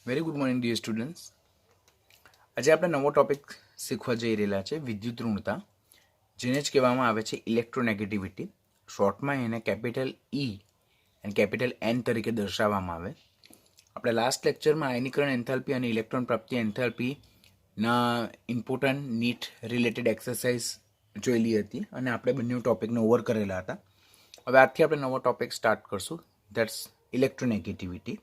Very good morning dear students. આજે આપણે નવો ટોપિક શીખવા જઈ રહેલા છે વિદ્યુત ઋણતા, જેને જ કહેવામાં આવે છે ઇલેક્ટ્રોનેગેટિવિટી. શોર્ટમાં એને કેપિટલ E અને કેપિટલ N તરીકે દર્શાવવામાં આવે. આપણે લાસ્ટ લેક્ચરમાં આયનીકરણ એન્થાલ્પી અને ઇલેક્ટ્રોન પ્રાપ્તિ એન્થાલ્પીના ઇમ્પોર્ટન્ટ નીટ રિલેટેડ એક્સરસાઇઝ જોયેલી હતી અને આપણે બંને ટોપિકને ઓવર કરેલા હતા. હવે આજથી આપણે નવો ટોપિક સ્ટાર્ટ કરશું, દેટ્સ ઇલેક્ટ્રોનેગેટિવિટી,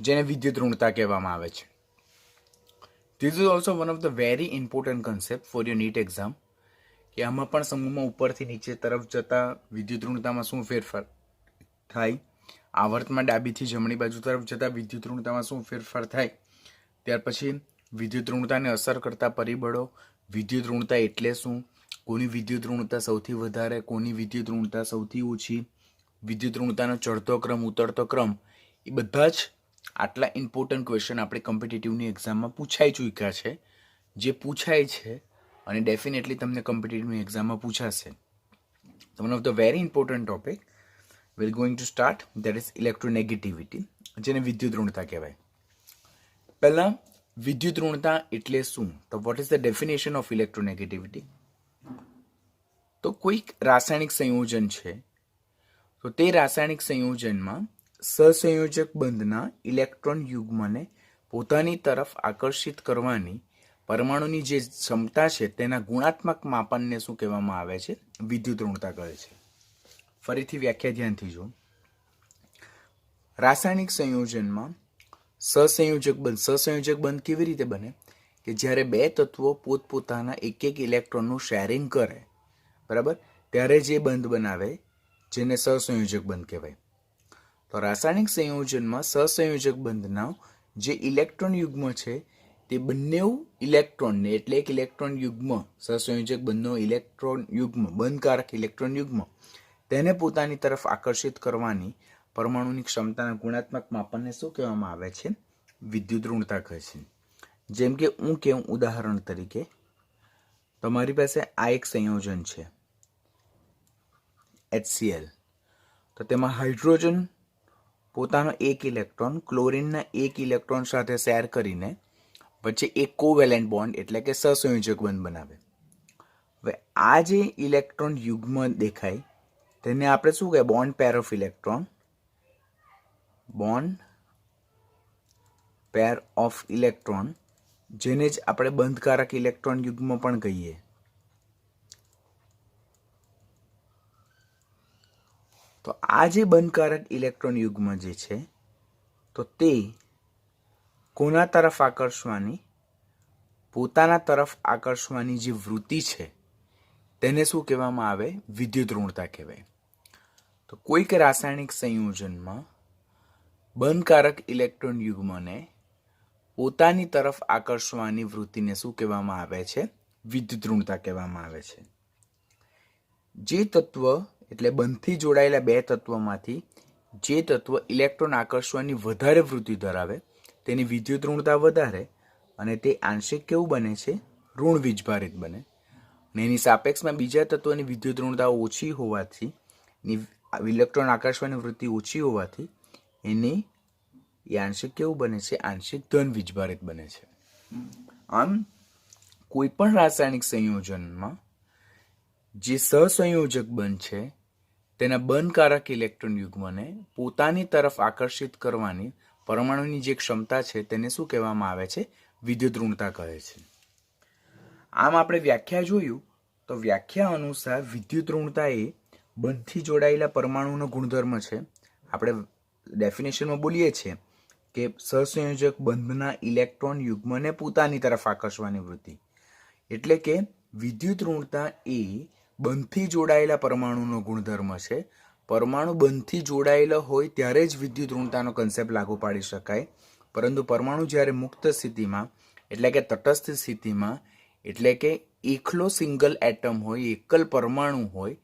જેને વિદ્યુત ઋણતા કહેવામાં આવે છે. This is also one of the very important concept for your NEET exam, કે આમાં પણ સમૂહમાં ઉપરથી નીચે તરફ જતા વિદ્યુત ઋણતામાં શું ફેરફાર થાય, આવર્તમાં ડાબીથી જમણી બાજુ તરફ જતા વિદ્યુત ઋણતામાં શું ફેરફાર થાય, ત્યાર પછી વિદ્યુત ઋણતાને અસર કરતા પરિબળો, વિદ્યુત ઋણતા એટલે શું, કોની વિદ્યુત ઋણતા સૌથી વધારે, કોની વિદ્યુત ઋણતા સૌથી ઓછી, વિદ્યુત ઋણતાનો ચડતો ક્રમ ઉતરતો ક્રમ, એ બધા જ આટલા ઇમ્પોર્ટન્ટ ક્વેશ્ચન આપણે કોમ્પિટિટિવની એક્ઝામમાં પૂછાઈ ચૂક્યા છે, જે પૂછાય છે અને ડેફિનેટલી તમને કોમ્પિટિટિવની એક્ઝામમાં પૂછાશે. One of the very important topic we're going to start, that is electronegativity, જેને વિદ્યુત ઋણતા કહેવાય. પહેલા વિદ્યુત ઋણતા એટલે શું, તો what is the definition of electronegativity? તો કોઈક રાસાયણિક સંયોજન છે, તો તે રાસાયણિક સંયોજનમાં સહસંયોજક બંધના ઇલેક્ટ્રોન યુગ્મને પોતાની તરફ આકર્ષિત કરવાની પરમાણુની જે ક્ષમતા છે તેના ગુણાત્મક માપનને શું કહેવામાં આવે છે, વિદ્યુત ઋણતા કહે છે. ફરીથી વ્યાખ્યા ધ્યાનથી જો. રાસાયણિક સંયોજનમાં સહસંયોજક બંધ કેવી રીતે બને, કે જ્યારે બે તત્વો પોતપોતાના એક એક ઇલેક્ટ્રોનનું શેરિંગ કરે, બરાબર, ત્યારે જે બંધ બનાવે જેને સહસંયોજક બંધ કહેવાય. તો રાસાયણિક સંયોજનમાં સહસંયોજક બંધના જે ઇલેક્ટ્રોન યુગ્મ છે તે બંને ઇલેક્ટ્રોનને, એટલે એક ઇલેક્ટ્રોન યુગ્મ, સહસંયોજક બંધનો ઇલેક્ટ્રોન યુગ્મ, બંધકારક ઇલેક્ટ્રોન યુગ્મ, તેને પોતાની તરફ આકર્ષિત કરવાની પરમાણુની ક્ષમતાના ગુણાત્મક માપનને શું કહેવામાં આવે છે, વિદ્યુત ઋણતા કહે છે. જેમ કે હું કહું ઉદાહરણ તરીકે, તમારી પાસે આ એક સંયોજન છે HCl, તો તેમાં હાઇડ્રોજન પોતાનો એક ઇલેક્ટ્રોન ક્લોરીનના એક ઇલેક્ટ્રોન સાથે શેર કરીને વચ્ચે એક કોવેલેન્ટ બોન્ડ એટલે કે સહસંયોજક બંધ બનાવે. હવે આ જે ઇલેક્ટ્રોન યુગ્મ દેખાય તેને આપણે શું કહેવાય, bond pair of electron, bond pair of electron, જેને જ આપણે બંધકારક ઇલેક્ટ્રોન યુગ્મ પણ કહીએ. તો આ જે બંધકારક ઇલેક્ટ્રોન યુગ્મ જે છે, તો તે કોના તરફ આકર્ષવાની, પોતાના તરફ આકર્ષવાની જે વૃત્તિ છે તેને શું કહેવામાં આવે, વિદ્યુત ઋણતા કહેવાય. તો કોઈક રાસાયણિક સંયોજનમાં બંધકારક ઇલેક્ટ્રોન યુગ્મને પોતાની તરફ આકર્ષવાની વૃત્તિને શું કહેવામાં આવે છે, વિદ્યુત ઋણતા કહેવામાં આવે છે. જે તત્વ, એટલે બંધથી જોડાયેલા બે તત્વોમાંથી જે તત્વ ઇલેક્ટ્રોન આકર્ષવાની વધારે વૃત્તિ ધરાવે તેની વિદ્યુત ઋણતા વધારે, અને તે આંશિક કેવું બને છે, ઋણ વીજભારિત બને. અને એની સાપેક્ષમાં બીજા તત્વોની વિદ્યુત ઋણતા ઓછી હોવાથી, ઇલેક્ટ્રોન આકર્ષવાની વૃત્તિ ઓછી હોવાથી એની એ આંશિક કેવું બને છે, આંશિક ધન વીજભારિત બને છે. આમ કોઈ પણ રાસાયણિક સંયોજનમાં જે સહસંયોજક બંધ છે તેના બંધકારક ઇલેક્ટ્રોન યુગ્મને પોતાની તરફ આકર્ષિત કરવાની પરમાણુની જે ક્ષમતા છે તેને શું કહેવામાં આવે છે, વિદ્યુત ઋણતા કહે છે. આમ આપણે વ્યાખ્યા જોયું, તો વ્યાખ્યા અનુસાર વિદ્યુત ઋણતા એ બંધથી જોડાયેલા પરમાણુનો ગુણધર્મ છે. આપણે ડેફિનેશનમાં બોલીએ છીએ કે સહસંયોજક બંધના ઇલેક્ટ્રોન યુગ્મને પોતાની તરફ આકર્ષવાની વૃત્તિ, એટલે કે વિદ્યુત ઋણતા એ બંધથી જોડાયેલા પરમાણુનો ગુણધર્મ છે. પરમાણુ બંધથી જોડાયેલો હોય ત્યારે જ વિદ્યુત ઋણતાનો કન્સેપ્ટ લાગુ પાડી શકાય, પરંતુ પરમાણુ જ્યારે મુક્ત સ્થિતિમાં, એટલે કે તટસ્થ સ્થિતિમાં, એટલે કે એકલો સિંગલ એટમ હોય, એકલ પરમાણુ હોય,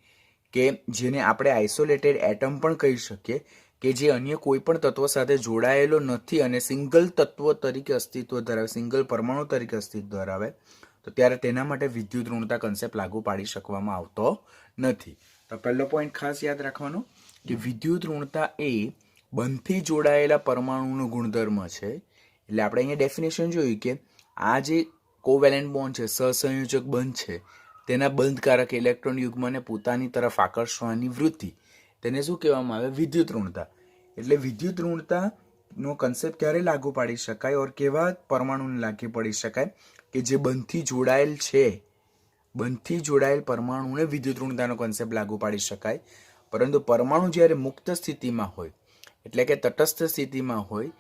કે જેને આપણે આઇસોલેટેડ એટમ પણ કહી શકીએ, કે જે અન્ય કોઈ પણ તત્વ સાથે જોડાયેલો નથી અને સિંગલ તત્વ તરીકે અસ્તિત્વ ધરાવે, સિંગલ પરમાણુ તરીકે અસ્તિત્વ ધરાવે, તો ત્યારે તેના માટે વિદ્યુત ઋણતા કન્સેપ્ટ લાગુ પાડી શકવામાં આવતો નથી. તો પહેલો પોઈન્ટ ખાસ યાદ રાખવાનો કે વિદ્યુત ઋણતા એ બંધથી જોડાયેલા પરમાણુનો ગુણધર્મ છે, એટલે આપણે અહીંયા ડેફિનેશન જોયું કે આ જે કોવેલેન્ટ બોન્ડ છે, સહસંયોજક બંધ છે, તેના બંધકારક ઇલેક્ટ્રોન યુગ્મને પોતાની તરફ આકર્ષવાની વૃત્તિ, તેને શું કહેવામાં આવે? વિદ્યુત ઋણતા. એટલે વિદ્યુત ઋણતાનો કન્સેપ્ટ ક્યારે લાગુ પાડી શકાય ઓર કેવા પરમાણુને લાગુ પાડી શકાય કે જે બંધથી જોડાયેલ છે, બંધથી જોડાયેલ પરમાણુને વિદ્યુત ઋણતાનો કન્સેપ્ટ લાગુ પાડી શકાય. પરંતુ પરમાણુ જ્યારે મુક્ત સ્થિતિમાં હોય, એટલે કે તટસ્થ સ્થિતિમાં હોય,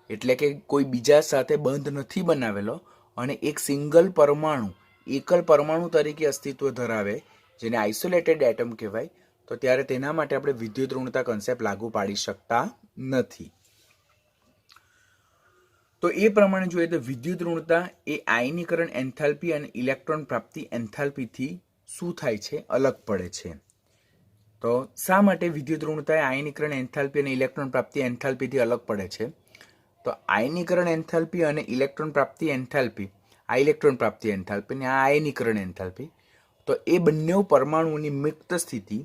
એટલે કે કોઈ બીજા સાથે બંધ નથી બનાવેલો અને એક સિંગલ પરમાણુ, એકલ પરમાણુ તરીકે અસ્તિત્વ ધરાવે, જેને આઇસોલેટેડ એટમ કહેવાય, તો ત્યારે તેના માટે આપણે વિદ્યુત ઋણતા કન્સેપ્ટ લાગુ પાડી શકતા નથી. તો એ પ્રમાણે જોઈએ તો વિદ્યુત ઋણતા એ આયનીકરણ એન્થાલ્પી અને ઇલેક્ટ્રોન પ્રાપ્તિ એન્થાલ્પીથી શું થાય છે? અલગ પડે છે. તો શા માટે વિદ્યુત ઋણતા એ આયનીકરણ એન્થાલ્પી અને ઇલેક્ટ્રોન પ્રાપ્તિ એન્થાલ્પીથી અલગ પડે છે? તો આયનીકરણ એન્થાલ્પી અને ઇલેક્ટ્રોન પ્રાપ્તિ એન્થાલ્પી, આ ઇલેક્ટ્રોન પ્રાપ્તિ એન્થાલ્પી અને આ આયનીકરણ એન્થાલ્પી, તો એ બંને પરમાણુઓની મુક્ત સ્થિતિ,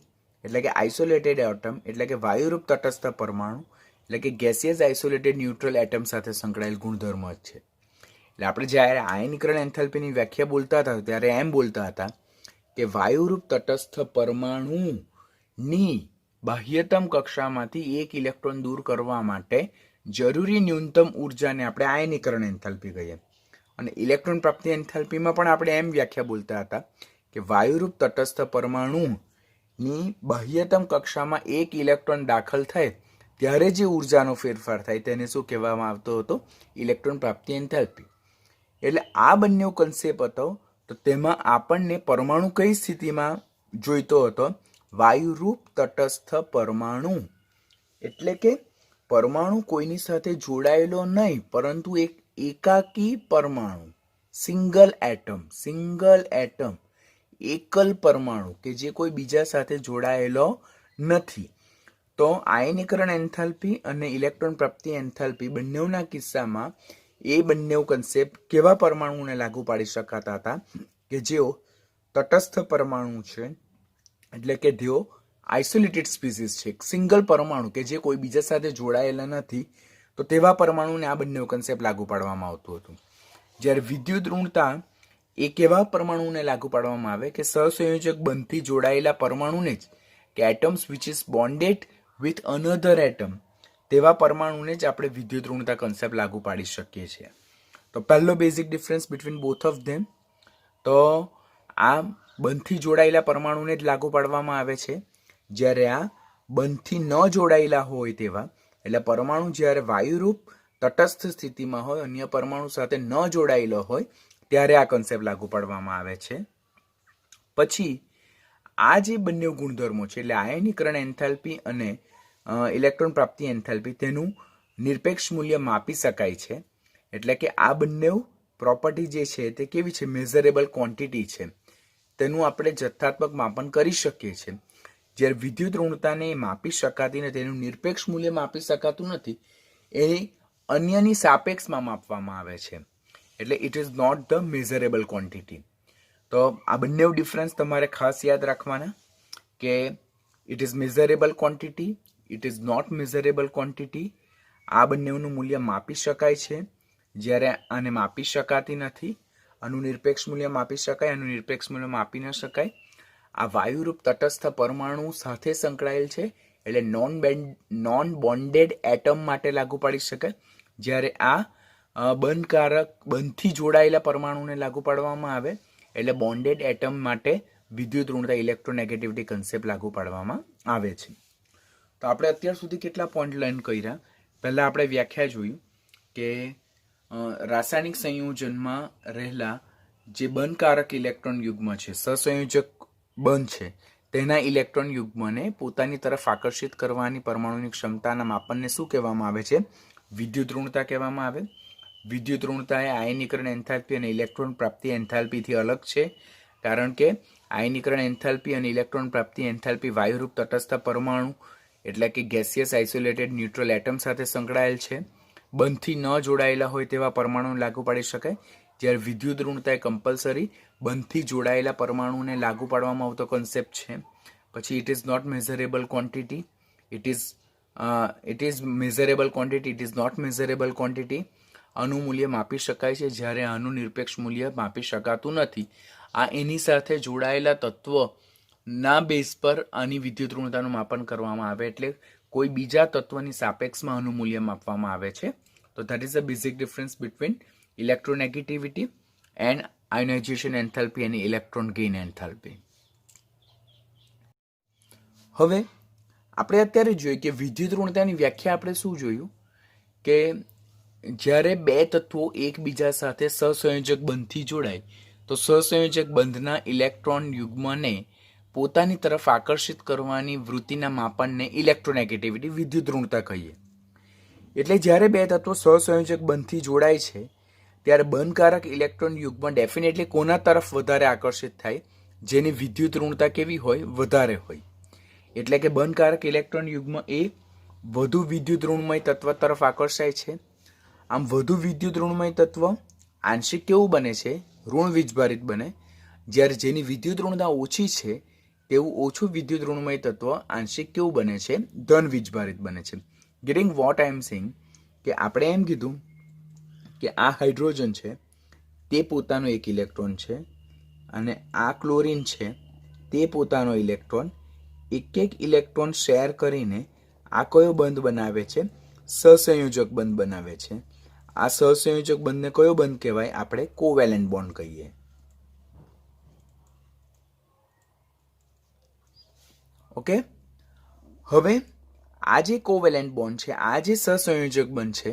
એટલે કે આઇસોલેટેડ એટમ, એટલે કે વાયુરૂપ તટસ્થ પરમાણુ, એટલે કે ગેસિયસ આઇસોલેટેડ ન્યુટ્રલ એટમ સાથે સંકળાયેલ ગુણધર્મ જ છે. એટલે આપણે જ્યારે આયનીકરણ એન્થાલ્પીની વ્યાખ્યા બોલતા હતા ત્યારે એમ બોલતા હતા કે વાયુરૂપ તટસ્થ પરમાણુની બાહ્યતમ કક્ષામાંથી એક ઇલેક્ટ્રોન દૂર કરવા માટે જરૂરી ન્યૂનતમ ઉર્જાને આપણે આયનીકરણ એન્થાલ્પી કહીએ. અને ઇલેક્ટ્રોન પ્રાપ્તિ એન્થાલ્પીમાં પણ આપણે એમ વ્યાખ્યા બોલતા હતા કે વાયુરૂપ તટસ્થ પરમાણુની બાહ્યતમ કક્ષામાં એક ઇલેક્ટ્રોન દાખલ થાય ત્યારે જે ઉર્જાનો ફેરફાર થાય તેને શું કહેવામાં આવતો હતો? ઇલેક્ટ્રોન પ્રાપ્તિ એન્થાલ્પી. એટલે આ બંને કન્સેપ્ટ હતો. તો તેમાં આપણને પરમાણુ કઈ સ્થિતિમાં જોઈતો હતો? વાયુરૂપ તટસ્થ પરમાણુ, એટલે કે પરમાણુ કોઈની સાથે જોડાયેલો નહીં, પરંતુ એક એકાકી પરમાણુ, સિંગલ એટમ, એકલ પરમાણુ કે જે કોઈ બીજા સાથે જોડાયેલો નથી. તો આયનીકરણ એન્થાલ્પી અને ઇલેક્ટ્રોન પ્રાપ્તિ એન્થાલ્પી બંનેના કિસ્સામાં એ બંને કન્સેપ્ટ કેવા પરમાણુને લાગુ પાડી શકાતા હતા કે જેઓ તટસ્થ પરમાણુ છે, એટલે કે જેઓ આઇસોલેટેડ સ્પીસીસ છે, સિંગલ પરમાણુ કે જે કોઈ બીજા સાથે જોડાયેલા નથી, તો તેવા પરમાણુને આ બંને કન્સેપ્ટ લાગુ પાડવામાં આવતું હતું. જ્યારે વિદ્યુત ઋણતા એ કેવા પરમાણુને લાગુ પાડવામાં આવે કે સહસંયોજક બંધથી જોડાયેલા પરમાણુને જ, કે atoms which is bonded with another atom, તેવા પરમાણુને જ આપણે વિદ્યુત ઋણતા કન્સેપ્ટ લાગુ પાડી શકીએ છીએ. તો પહેલો basic difference between both of them, તો આ બંધથી જોડાયેલા પરમાણુને જ લાગુ પાડવામાં આવે છે, જ્યારે આ બંધથી ન જોડાયેલા હોય તેવા, એટલે પરમાણુ જ્યારે વાયુરૂપ તટસ્થ સ્થિતિમાં હોય, અન્ય પરમાણુ સાથે ન જોડાયેલો હોય, ત્યારે આ કન્સેપ્ટ લાગુ પાડવામાં આવે છે. પછી આ જે બંને ગુણધર્મો છે, એટલે આયનીકરણ એન્થાલ્પી અને ઇલેક્ટ્રોન પ્રાપ્તિ એન્થાલ્પી, તેનું નિરપેક્ષ મૂલ્ય માપી શકાય છે. એટલે કે આ બંને પ્રોપર્ટી જે છે તે કેવી છે? મેઝરેબલ ક્વોન્ટિટી છે, તેનું આપણે જથ્થાત્મક માપન કરી શકીએ છીએ. જ્યારે વિદ્યુત ઋણતાને માપી શકાતી નથી, તેનું નિરપેક્ષ મૂલ્ય માપી શકાતું નથી, એ અન્યની સાપેક્ષમાં માપવામાં આવે છે. એટલે it is not the measurable quantity. તો આ બંને ડિફરન્સ તમારે ખાસ યાદ રાખવાના કે it is measurable quantity, it is not measurable quantity. આ બંનેનું મૂલ્ય માપી શકાય છે, જ્યારે આને માપી શકાતી નથી. આનું નિરપેક્ષ મૂલ્ય માપી શકાય, આનું નિરપેક્ષ મૂલ્ય માપી ન શકાય. આ વાયુરૂપ તટસ્થ પરમાણુ સાથે સંકળાયેલ છે, એટલે નોન બોન્ડેડ એટમ માટે લાગુ પાડી શકાય, જ્યારે આ બંધથી જોડાયેલા પરમાણુને લાગુ પાડવામાં આવે, એટલે બોન્ડેડ એટમ માટે વિદ્યુત ઋણતા ઇલેક્ટ્રોનેગેટિવિટી કન્સેપ્ટ લાગુ પાડવામાં આવે છે. તો આપણે અત્યાર સુધી કેટલા પોઈન્ટ લર્ન કર્યા? પહેલાં આપણે વ્યાખ્યા જોયું કે રાસાયણિક સંયોજનમાં રહેલા જે બંધકારક ઇલેક્ટ્રોન યુગ્મ છે, સહસંયોજક બંધ છે, તેના ઇલેક્ટ્રોન યુગ્મને પોતાની તરફ આકર્ષિત કરવાની પરમાણુની ક્ષમતાના માપનને શું કહેવામાં આવે છે? વિદ્યુત ઋણતા કહેવામાં આવે. વિદ્યુત ઋણતા એ આયનીકરણ એન્થાલ્પી અને ઇલેક્ટ્રોન પ્રાપ્તિ એન્થાલ્પીથી અલગ છે, કારણ કે આયનીકરણ એન્થાલ્પી અને ઇલેક્ટ્રોન પ્રાપ્તિ એન્થાલ્પી વાયુરૂપ તટસ્થ પરમાણુ, એટલે કે ગેસિયસ આઇસોલેટેડ ન્યુટ્રલ એટમ સાથે સંકળાયેલ છે. બંધથી ન જોડાયેલા હોય તેવા પરમાણુને લાગુ પાડી શકાય, જ્યારે વિદ્યુત ઋણતા એ કમ્પલસરી બંધથી જોડાયેલા પરમાણુને લાગુ પાડવામાં આવતો કન્સેપ્ટ છે. પછી it is not measurable quantity, it is measurable quantity, it is not measurable quantity. આનું મૂલ્ય માપી શકાય છે, જ્યારે આનું નિરપેક્ષ મૂલ્ય માપી શકાતું નથી. આ એની સાથે જોડાયેલા તત્વના બેઝ પર આની વિદ્યુત ઋણતાનું માપન કરવામાં આવે, એટલે કોઈ બીજા તત્વની સાપેક્ષમાં આનું મૂલ્ય માપવામાં આવે છે. તો that is the basic difference between electronegativity and ionisation enthalpy અને ઇલેક્ટ્રોન ગેઇન એન્થાલ્પી. હવે આપણે અત્યારે જોઈએ કે વિદ્યુત ઋણતાની વ્યાખ્યા આપણે શું જોયું કે જ્યારે બે તત્વો એકબીજા સાથે સહસંયોજક બંધથી જોડાય તો સહસંયોજક બંધના ઇલેક્ટ્રોન યુગ્મને પોતાની તરફ આકર્ષિત કરવાની વૃત્તિના માપનને ઇલેક્ટ્રોનેગેટિવિટી વિદ્યુત ઋણતા કહીએ. એટલે જ્યારે બે તત્વો સહસંયોજક બંધથી જોડાય છે ત્યારે બંધકારક ઇલેક્ટ્રોન યુગ્મ ડેફિનેટલી કોના તરફ વધારે આકર્ષિત થાય, જેની વિદ્યુત ઋણતા કેવી હોય, વધારે હોય. એટલે કે બંધકારક ઇલેક્ટ્રોન યુગ્મ એ વધુ વિદ્યુત ઋણમય તત્વ તરફ આકર્ષાય છે. આમ વધુ વિદ્યુત ઋણમય તત્વ આંશિક કેવું બને છે, ઋણ વીજભારિત બને, જ્યારે જેની વિદ્યુત ઋણતા ઓછી છે તેવું ઓછું વિદ્યુત ઋણમય તત્વ આંશિક કેવું બને છે, ધન વીજભારિત બને છે. Getting what I am saying કે આપણે એમ કીધું કે આ હાઇડ્રોજન છે તે પોતાનો એક ઇલેક્ટ્રોન છે અને આ ક્લોરીન છે તે પોતાનો ઇલેક્ટ્રોન, એક એક ઇલેક્ટ્રોન શેર કરીને આ કયો બંધ બનાવે છે, સહસંયોજક બંધ બનાવે છે. આ સહસંયોજક બંધને કયો બંધ કહેવાય, આપણે કોવેલેન્ટ બોન્ડ કહીએ. ઓકે, હવે આ જે કોવેલેન્ટ બોન્ડ છે, આ જે સહસંયોજક બંધ છે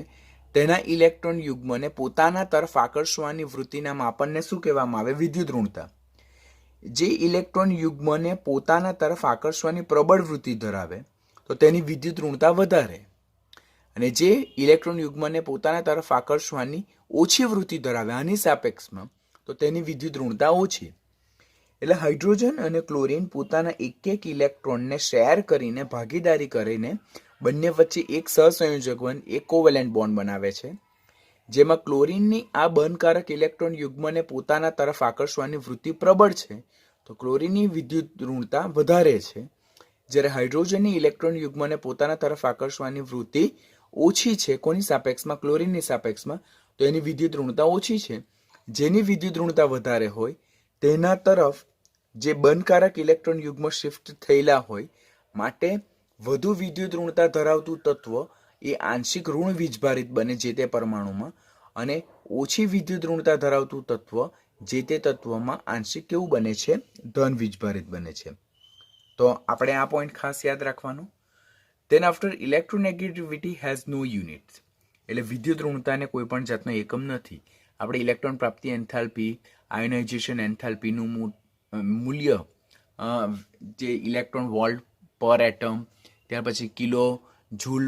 તેના ઇલેક્ટ્રોન યુગ્મને પોતાના તરફ આકર્ષવાની વૃત્તિના માપનને શું કહેવામાં આવે, વિદ્યુત ઋણતા. જે ઇલેક્ટ્રોન યુગ્મને પોતાના તરફ આકર્ષવાની પ્રબળ વૃત્તિ ધરાવે તો તેની વિદ્યુત ઋણતા વધારે, અને જે ઇલેક્ટ્રોન યુગ્મને પોતાના તરફ આકર્ષવાની ઓછી વૃત્તિ ધરાવે આની સાપેક્ષમાં તો તેની વિદ્યુત ઋણતા ઓછી. એટલે હાઇડ્રોજન અને ક્લોરીન પોતાના એક એક ઇલેક્ટ્રોનને શેર કરીને ભાગીદારી કરીને બંને વચ્ચે એક સહસંયોજક બંધ, એક કોવેલેન્ટ બોન્ડ બનાવે છે, જેમાં ક્લોરીનની આ બંધકારક ઇલેક્ટ્રોન યુગ્મને પોતાના તરફ આકર્ષવાની વૃત્તિ પ્રબળ છે તો ક્લોરીનની વિદ્યુત ઋણતા વધારે છે, જ્યારે હાઇડ્રોજનની ઇલેક્ટ્રોન યુગ્મને પોતાના તરફ આકર્ષવાની વૃત્તિ ઓછી છે, કોની સાપેક્ષમાં, ક્લોરીનની સાપેક્ષમાં, તો એની વિદ્યુત ઋણતા ઓછી છે. જેની વિદ્યુત ઋણતા વધારે હોય તેના તરફ જે બંધકારક ઇલેક્ટ્રોન યુગ્મ શિફ્ટ થયેલા હોય, માટે વધુ વિદ્યુત ઋણતા ધરાવતું તત્વ એ આંશિક ઋણ વીજભારિત બને જે તે પરમાણુમાં, અને ઓછી વિદ્યુત ઋણતા ધરાવતું તત્વ જે તે તત્વમાં આંશિક કેવું બને છે, ધન વીજભારિત બને છે. તો આપણે આ પોઈન્ટ ખાસ યાદ રાખવાનો. Then after electronegativity has no units, એટલે વિદ્યુત ઋણતાને કોઈ પણ જાતનો એકમ નથી. આપણે ઇલેક્ટ્રોન પ્રાપ્તિ એન્થાલ્પી, આયોનાઇઝેશન એન્થાલ્પીનું મૂલ્ય જે ઇલેક્ટ્રોન વોલ્ટ પર એટમ, ત્યાર પછી કિલો જૂલ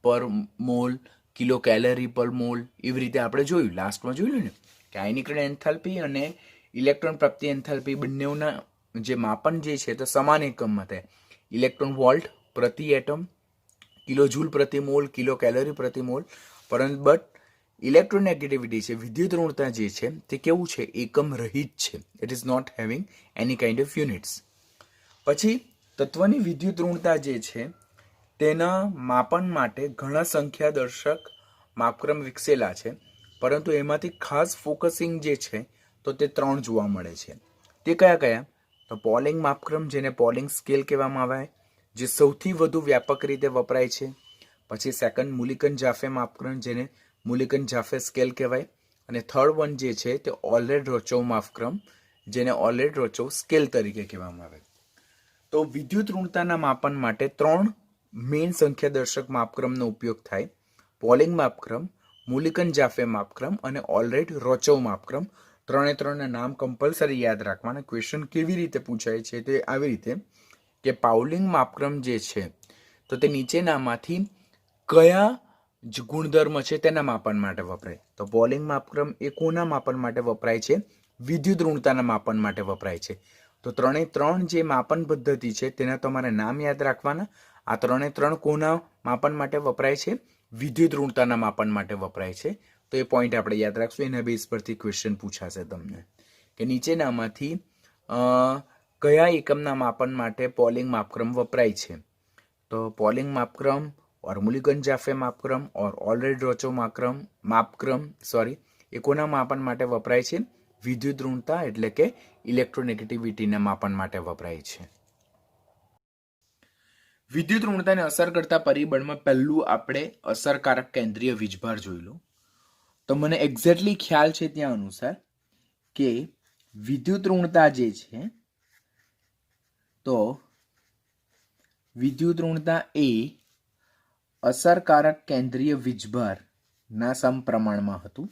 પર મોલ, કિલો કેલરી પર મોલ, એવી રીતે આપણે જોયું, લાસ્ટમાં જોયું ને કે આયનીકરણ એન્થાલ્પી અને ઇલેક્ટ્રોન પ્રાપ્તિ એન્થાલ્પી બંનેના જે માપન જે છે તે સમાન એકમમાં થાય. ઇલેક્ટ્રોન વોલ્ટ પ્રતિ એટમ, કિલો જૂલ પ્રતિ મોલ, કિલો કેલરી પ્રતિ મોલ. પરંતુ બટ ઇલેક્ટ્રોનેગેટિવિટી છે, વિદ્યુત ઋણતા જે છે તે કેવું છે, એકમ રહિત છે. It is not having any kind of units. પછી તત્વની વિદ્યુત ઋણતા જે છે તેના માપન માટે ઘણા સંખ્યા દર્શક માપક્રમ વિકસેલા છે, પરંતુ એમાંથી ખાસ ફોકસિંગ જે છે તો તે 3 જોવા મળે છે. તે કયા કયા, તો પોલિંગ માપક્રમ જેને પોલિંગ સ્કેલ કહેવામાં આવે, જે સૌથી વધુ વ્યાપક રીતે વપરાય છે. પછી સેકન્ડ મુલિકન જાફે માપક્રમ જેને મુલિકન જાફે સ્કેલ કહેવાય, અને થર્ડ વન જે છે તે ઓલરેડ રોચોવ માપક્રમ જેને ઓલરેડ રોચોવ સ્કેલ તરીકે કહેવામાં આવે. તો વિદ્યુત ઋણતાના માપન માટે 3 મેઇન સંખ્યા દર્શક માપક્રમનો ઉપયોગ થાય: પોલિંગ માપક્રમ, મુલિકન જાફે માપક્રમ અને ઓલરેડ રોચોવ માપક્રમ. 3 નામ કમ્પલસરી યાદ રાખવાના. ક્વેશ્ચન કેવી રીતે પૂછાય છે તે આવી રીતે કે પાઉલિંગ માપક્રમ જે છે તો તે નીચેનામાંથી કયા જ ગુણધર્મ છે તેના માપન માટે વપરાય. તો પોલિંગ માપક્રમ એ કોના માપન માટે વપરાય છે? વિદ્યુત ઋણતાના માપન માટે વપરાય છે. તો 3 જે માપન પદ્ધતિ છે તેના તમારે નામ યાદ રાખવાના. આ 3 કોના માપન માટે વપરાય છે? વિદ્યુત ઋણતાના માપન માટે વપરાય છે. તો એ પોઈન્ટ આપણે યાદ રાખશું. એના બેઝ પરથી ક્વેશ્ચન પૂછાશે તમને કે નીચેનામાંથી કયા એકમના માપન માટે પોલિંગ માપક્રમ વપરાય છે? તો પોલિંગ માપક્રમ और मूल्यांकन जाफे मापक्रम और ऑलरेडी रोचो मापक्रम એ કોના માપન માટે વપરાય છે? વિદ્યુત ઋણતા એટલે કે ઇલેક્ટ્રોનેગેટિવિટીના માપન માટે વપરાય છે. વિદ્યુત ઋણતાને અસર કરતા પરિબળમાં પહેલું આપણે અસરકારક કેન્દ્રીય વીજભાર જોઈ લો. તો મને એક્ઝેક્ટલી ખ્યાલ છે ત્યાં અનુસાર કે વિદ્યુત ઋણતા જે છે તો વિદ્યુત ઋણતા એ અસરકારક કેન્દ્રીય વીજભારના સમપ્રમાણમાં હતું.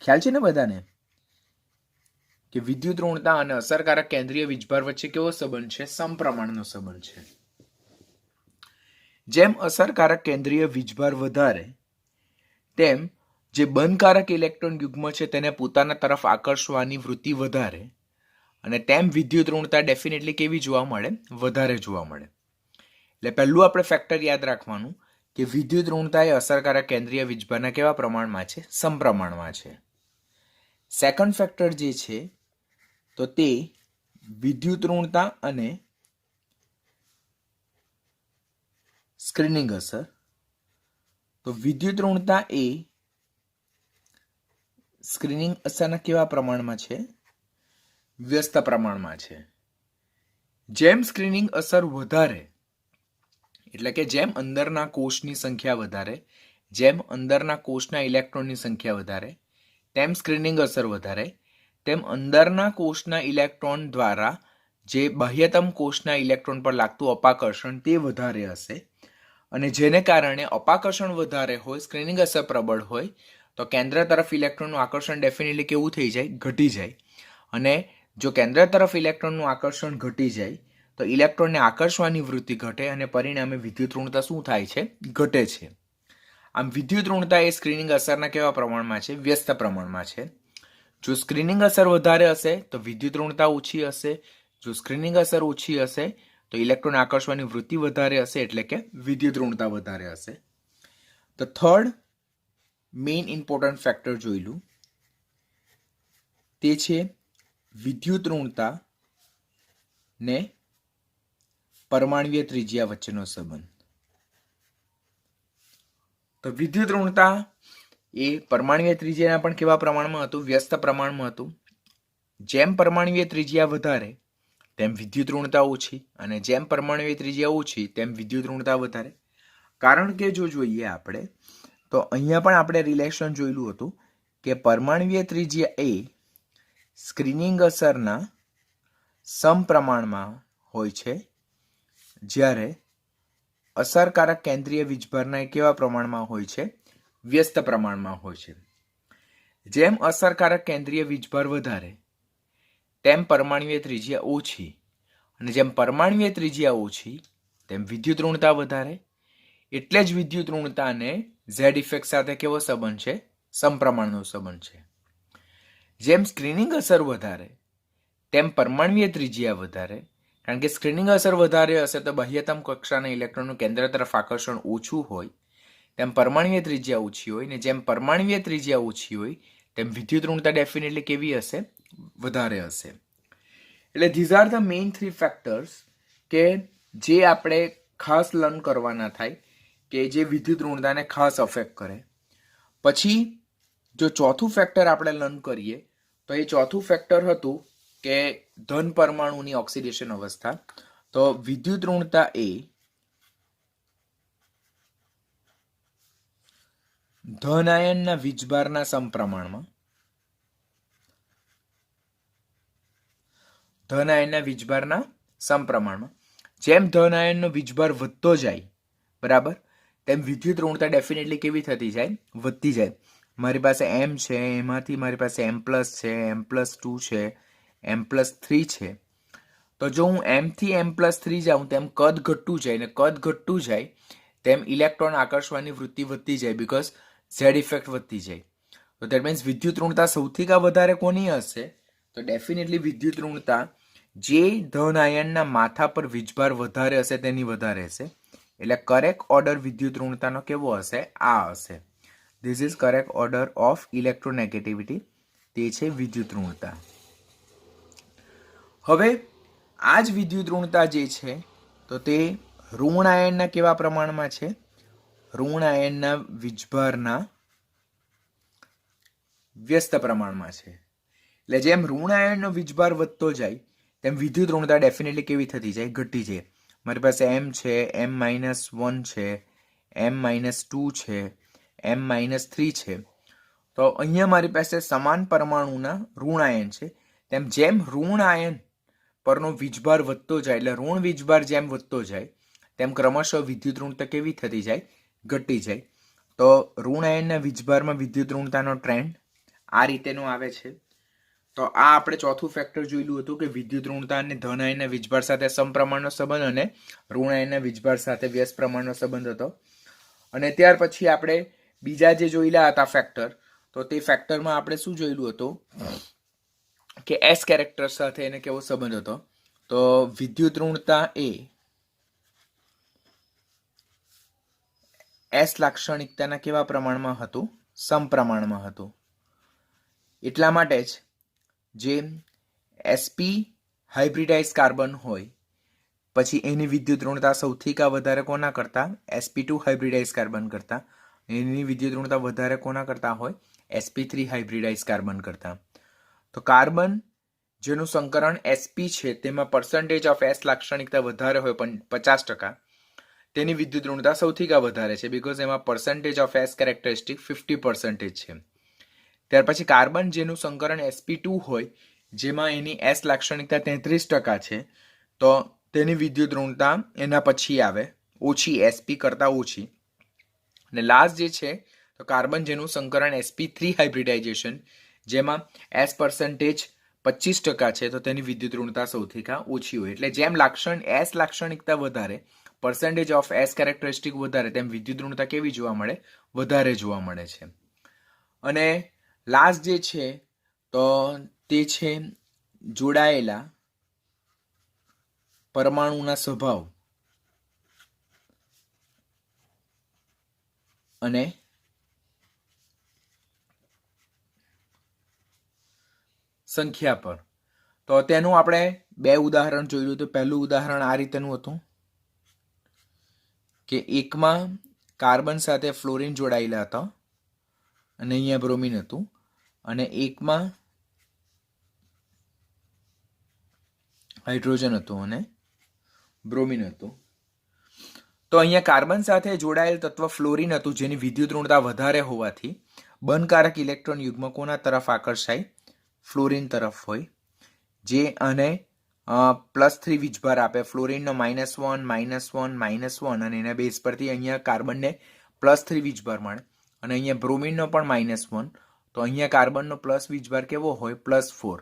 ખ્યાલ છે ને બધાને કે વિદ્યુત ઋણતા અને અસરકારક કેન્દ્રીય વીજભાર વચ્ચે કેવો સંબંધ છે? સમપ્રમાણનો સંબંધ છે. જેમ અસરકારક કેન્દ્રીય વીજભાર વધારે તેમ જે બંધકારક ઇલેક્ટ્રોન યુગ્મ છે તેને પોતાના તરફ આકર્ષવાની વૃત્તિ વધારે અને તેમ વિદ્યુત ઋણતા ડેફિનેટલી કેવી જોવા મળે? વધારે જોવા મળે. એટલે પહેલું આપણે ફેક્ટર યાદ રાખવાનું કે વિદ્યુત ઋણતા એ અસરકારક કેન્દ્રીય વીજભારના કેવા પ્રમાણમાં છે? સમપ્રમાણમાં છે. સેકન્ડ ફેક્ટર જે છે તો તે વિદ્યુત ઋણતા અને સ્ક્રીનિંગ અસર. તો વિદ્યુત ઋણતા એ સ્ક્રીનિંગ અસરના કેવા પ્રમાણમાં છે? વ્યસ્ત પ્રમાણમાં છે. જેમ સ્ક્રીનિંગ અસર વધારે એટલે કે જેમ અંદરના કોષની સંખ્યા વધારે, જેમ અંદરના કોષના ઇલેક્ટ્રોનની સંખ્યા વધારે, તેમ સ્ક્રીનિંગ અસર વધારે, તેમ અંદરના કોષના ઇલેક્ટ્રોન દ્વારા જે બાહ્યતમ કોષના ઇલેક્ટ્રોન પર લાગતું અપાકર્ષણ તે વધારે હશે અને જેને કારણે અપાકર્ષણ વધારે હોય, સ્ક્રીનિંગ અસર પ્રબળ હોય તો કેન્દ્ર તરફ ઇલેક્ટ્રોનનું આકર્ષણ ડેફિનેટલી કેવું થઈ જાય? ઘટી જાય. અને જો કેન્દ્ર તરફ ઇલેક્ટ્રોનનું આકર્ષણ ઘટી જાય તો ઇલેક્ટ્રોનને આકર્ષવાની વૃત્તિ ઘટે અને પરિણામે વિદ્યુત ઋણતા શું થાય છે? ઘટે છે. આમ વિદ્યુત ઋણતા એ સ્ક્રીનિંગ અસરના કેવા પ્રમાણમાં છે? વ્યસ્ત પ્રમાણમાં છે. જો સ્ક્રીનિંગ અસર વધારે હશે તો વિદ્યુત ઋણતા ઓછી હશે. જો સ્ક્રીનિંગ અસર ઓછી હશે તો ઇલેક્ટ્રોન આકર્ષવાની વૃત્તિ વધારે હશે એટલે કે વિદ્યુત ઋણતા વધારે હશે. તો થર્ડ મેઇન ઇમ્પોર્ટન્ટ ફેક્ટર જોઈલું તે છે વિદ્યુત ઋણતા ને પરમાણ્વીય ત્રિજ્યા વચ્ચેનો સંબંધ. તો વિદ્યુત ઋણતા એ પરમાણ્વીય ત્રિજ્યાના પણ કેવા પ્રમાણમાં હતું? વ્યસ્ત પ્રમાણમાં હતું. જેમ પરમાણ્વીય ત્રિજ્યા વધારે તેમ વિદ્યુત ઋણતા ઓછી અને જેમ પરમાણ્વીય ત્રિજ્યા ઓછી તેમ વિદ્યુત ઋણતા વધારે. કારણ કે જો જોઈએ આપણે તો અહીંયા પણ આપણે રિલેશન જોયેલું હતું કે પરમાણ્વીય ત્રિજ્યા એ સ્ક્રીનિંગ અસરના સમપ્રમાણમાં હોય છે જ્યારે અસરકારક કેન્દ્રીય વીજભારના કેવા પ્રમાણમાં હોય છે? વ્યસ્ત પ્રમાણમાં હોય છે. જેમ અસરકારક કેન્દ્રીય વીજભાર વધારે તેમ પરમાણ્વીય ત્રિજ્યા ઓછી અને જેમ પરમાણ્વીય ત્રિજ્યા ઓછી તેમ વિદ્યુત ઋણતા વધારે. એટલે જ વિદ્યુત ઋણતાને ઝેડ ઇફેક્ટ સાથે કેવો સંબંધ છે? સમપ્રમાણનો સંબંધ છે. જેમ સ્ક્રીનિંગ અસર વધારે તેમ પરમાણ્વીય ત્રિજ્યા વધારે. કારણ કે સ્ક્રીનિંગ અસર વધારે હશે તો બાહ્યતમ કક્ષાના ઇલેક્ટ્રોનનું કેન્દ્ર તરફ આકર્ષણ ઓછું હોય તેમ પરમાણ્વીય ત્રિજ્યા ઓછી હોય ને જેમ પરમાણ્વીય ત્રિજ્યા ઓછી હોય તેમ વિદ્યુત ઋણતા ડેફિનેટલી કેવી હશે? વધારે હશે. એટલે this are the main 3 factors કે જે આપણે ખાસ લર્ન કરવાના થાય કે જે વિદ્યુત ઋણતાને ખાસ અફેક્ટ કરે. પછી જો ચોથું ફેક્ટર આપણે લર્ન કરીએ તો એ ચોથું ફેક્ટર હતું કે ધન પરમાણુની ઓક્સિડેશન અવસ્થા. તો વિદ્યુત ઋણતા એ ધન આયનના વીજભારના સમપ્રમાણમાં જેમ ધન આયનનો વીજભાર વધતો જાય બરાબર તેમ વિદ્યુત ઋણતા ડેફિનેટલી કેવી થતી જાય? વધતી જાય. મારી પાસે એમ છે, એમાંથી મારી પાસે M+ છે, M+2 છે, M+3 છે. તો જો હું M થી M+3 જાઉં તેમ કદ ઘટતું જાય ને કદ ઘટતું જાય તેમ ઇલેક્ટ્રોન આકર્ષવાની વૃત્તિ વધતી જાય બીકોઝ ઝેડ ઇફેક્ટ વધતી જાય. તો દેટ મીન્સ વિદ્યુત ઋણતા સૌથી વધારે કોની હશે? તો ડેફિનેટલી વિદ્યુત ઋણતા જે ધન આયનના માથા પર વીજભાર વધારે હશે તેની વધારે હશે. એટલે કરેક્ટ ઓર્ડર વિદ્યુત ઋણતાનો કેવો હશે? આ હશે. This is correct order of electronegativity. તે છે વિદ્યુત ઋણતા. હવે આ જ વિદ્યુત ઋણતા જે છે તો તે ઋણ આયનના કેવા પ્રમાણમાં છે? ઋણ આયનના વીજભારના વ્યસ્ત પ્રમાણમાં છે. એટલે જેમ ઋણ આયનનો વીજભાર વધતો જાય તેમ વિદ્યુત ઋણતા ડેફિનેટલી કેવી થતી જાય? ઘટી જાય. મારી પાસે M છે, M-1 છે, M-2 છે, M-3 છે. તો અહીંયા મારી પાસે સમાન પરમાણુના ઋણ આયન છે. તેમ જેમ ઋણ આયન પરનો વીજભાર વધતો જાય, એટલે ઋણ વીજભાર જેમ વધતો જાય તેમ ક્રમશઃ વિદ્યુત ઋણતા કેવી થતી જાય? ઘટી જાય. તો ઋણ આયનના વીજભારમાં વિદ્યુત ઋણતાનો ટ્રેન્ડ આ રીતેનો આવે છે. તો આ આપણે ચોથું ફેક્ટર જોયેલું હતું કે વિદ્યુત ઋણતા અને ધન આયનના વીજભાર સાથે સમપ્રમાણનો સંબંધ અને ઋણ આયનના વીજભાર સાથે વ્યસ્ત પ્રમાણનો સંબંધ હતો. અને ત્યાર પછી આપણે બીજા જે જોયેલા હતા ફેક્ટર, તો તે ફેક્ટરમાં આપણે શું જોયેલું હતું કે એસ કેરેક્ટર સાથે એને કેવો સંબંધ હતો? તો વિદ્યુત ઋણતા એ એસ લાક્ષણિકતાના કેવા પ્રમાણમાં હતું? સમપ્રમાણમાં હતું. એટલા માટે જ જે sp હાઇબ્રિડાઇઝ કાર્બન હોય પછી એની વિદ્યુત ઋણતા સૌથી વધારે કોના કરતા? sp2 હાઇબ્રિડાઇઝ કાર્બન કરતા. એની વિદ્યુત ઋણતા વધારે કોના કરતા હોય? sp3 હાઇબ્રિડાઇઝ કાર્બન કરતા. તો કાર્બન જેનું સંકરણ sp છે તેમાં પર્સન્ટેજ ઓફ s લાક્ષણિકતા વધારે હોય પણ 50%, તેની વિદ્યુત ઋણતા સૌથી વધારે છે બીકોઝ એમાં પર્સન્ટેજ ઓફ s કેરેક્ટરિસ્ટિક 50% છે. ત્યાર પછી કાર્બન જેનું સંકરણ sp2 હોય જેમાં એની s લાક્ષણિકતા 33% છે, તો તેની વિદ્યુત ઋણતા એના પછી આવે ઓછી, sp કરતા ઓછી. અને લાસ્ટ જે છે તો કાર્બન જેનું સંકરણ sp3 હાઇબ્રિડાઇઝેશન જેમાં s પર્સન્ટેજ 25% છે, તો તેની વિદ્યુત ઋણતા સૌથી ઓછી હોય. એટલે જેમ s લાક્ષણિકતા વધારે, પર્સન્ટેજ ઓફ s કેરેક્ટરિસ્ટિક વધારે, તેમ વિદ્યુત ઋણતા કેવી જોવા મળે? વધારે જોવા મળે છે. અને લાસ્ટ જે છે તો તે છે જોડાયેલા પરમાણુના સ્વભાવ અને સંખ્યા પર. તો તેનું આપણે બે ઉદાહરણ જોયું હતું. પહેલું ઉદાહરણ આ રીતેનું હતું કે એકમાં કાર્બન સાથે ફ્લોરિન જોડાયેલા હતા અને અહીંયા બ્રોમિન હતું, અને એકમાં હાઇડ્રોજન હતું અને બ્રોમિન હતું. તો અહીંયા કાર્બન સાથે જોડાયેલ તત્વ ફ્લોરિન હતું જેની વિદ્યુત ઋણતા વધારે હોવાથી બનકારક ઇલેક્ટ્રોન યુગ્મ કોના તરફ આકર્ષાય? ફ્લોરિન તરફ હોય, જે આને +3 વીજભાર આપે. ફ્લોરિનનો -1, -1 અને એના બેઝ પરથી અહીંયા કાર્બનને +3 વીજભાર મળે અને અહીંયા બ્રોમિનનો પણ -1, તો અહીંયા કાર્બનનો પ્લસ વીજભાર કેવો હોય? +4.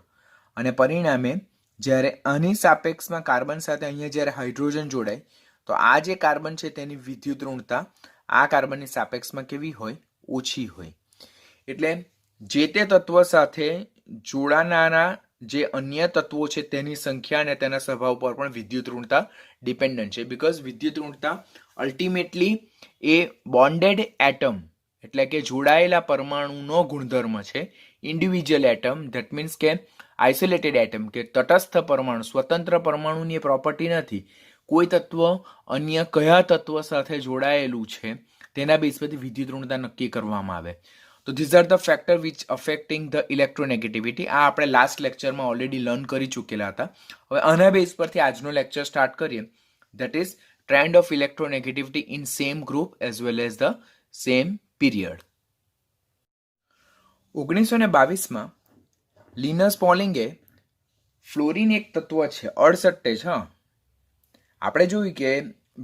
અને પરિણામે જ્યારે આની સાપેક્ષમાં કાર્બન સાથે અહીંયા જ્યારે હાઇડ્રોજન જોડાય તો આ જે કાર્બન છે તેની વિદ્યુત ઋણતા આ કાર્બનની સાપેક્ષમાં કેવી હોય? ઓછી હોય. એટલે જે તે તત્વ સાથે જોડાનારા જે અન્ય તત્વો છે તેની સંખ્યા અને તેના સ્વભાવ પર પણ વિદ્યુત ઋણતા ડિપેન્ડન્ટ છે. બીકોઝ વિદ્યુત ઋણતા અલ્ટિમેટલી એ બોન્ડેડ એટમ એટલે કે જોડાયેલા પરમાણુનો ગુણધર્મ છે. ઇન્ડિવિજ્યુઅલ એટમ ધેટ મીન્સ કે આઇસોલેટેડ એટમ કે તટસ્થ પરમાણુ, સ્વતંત્ર પરમાણુની પ્રોપર્ટી નથી. કોઈ તત્વ અન્ય કયા તત્વ સાથે જોડાયેલું છે તેના બેઝ પરથી વિદ્યુત ઋણતા નક્કી કરવામાં આવે. તો these are the factor which affecting the electronegativity. આ આપણે લાસ્ટ લેક્ચરમાં ઓલરેડી લર્ન કરી ચૂકેલા હતા. હવે આના બેઝ પરથી આજનો લેક્ચર સ્ટાર્ટ કરીએ. That is trend of electronegativity in same group as well as the same period. 1922માં લિનસ પોલિંગે ફ્લોરિન એક તત્વ છે, 68. હા, આપણે જોયું કે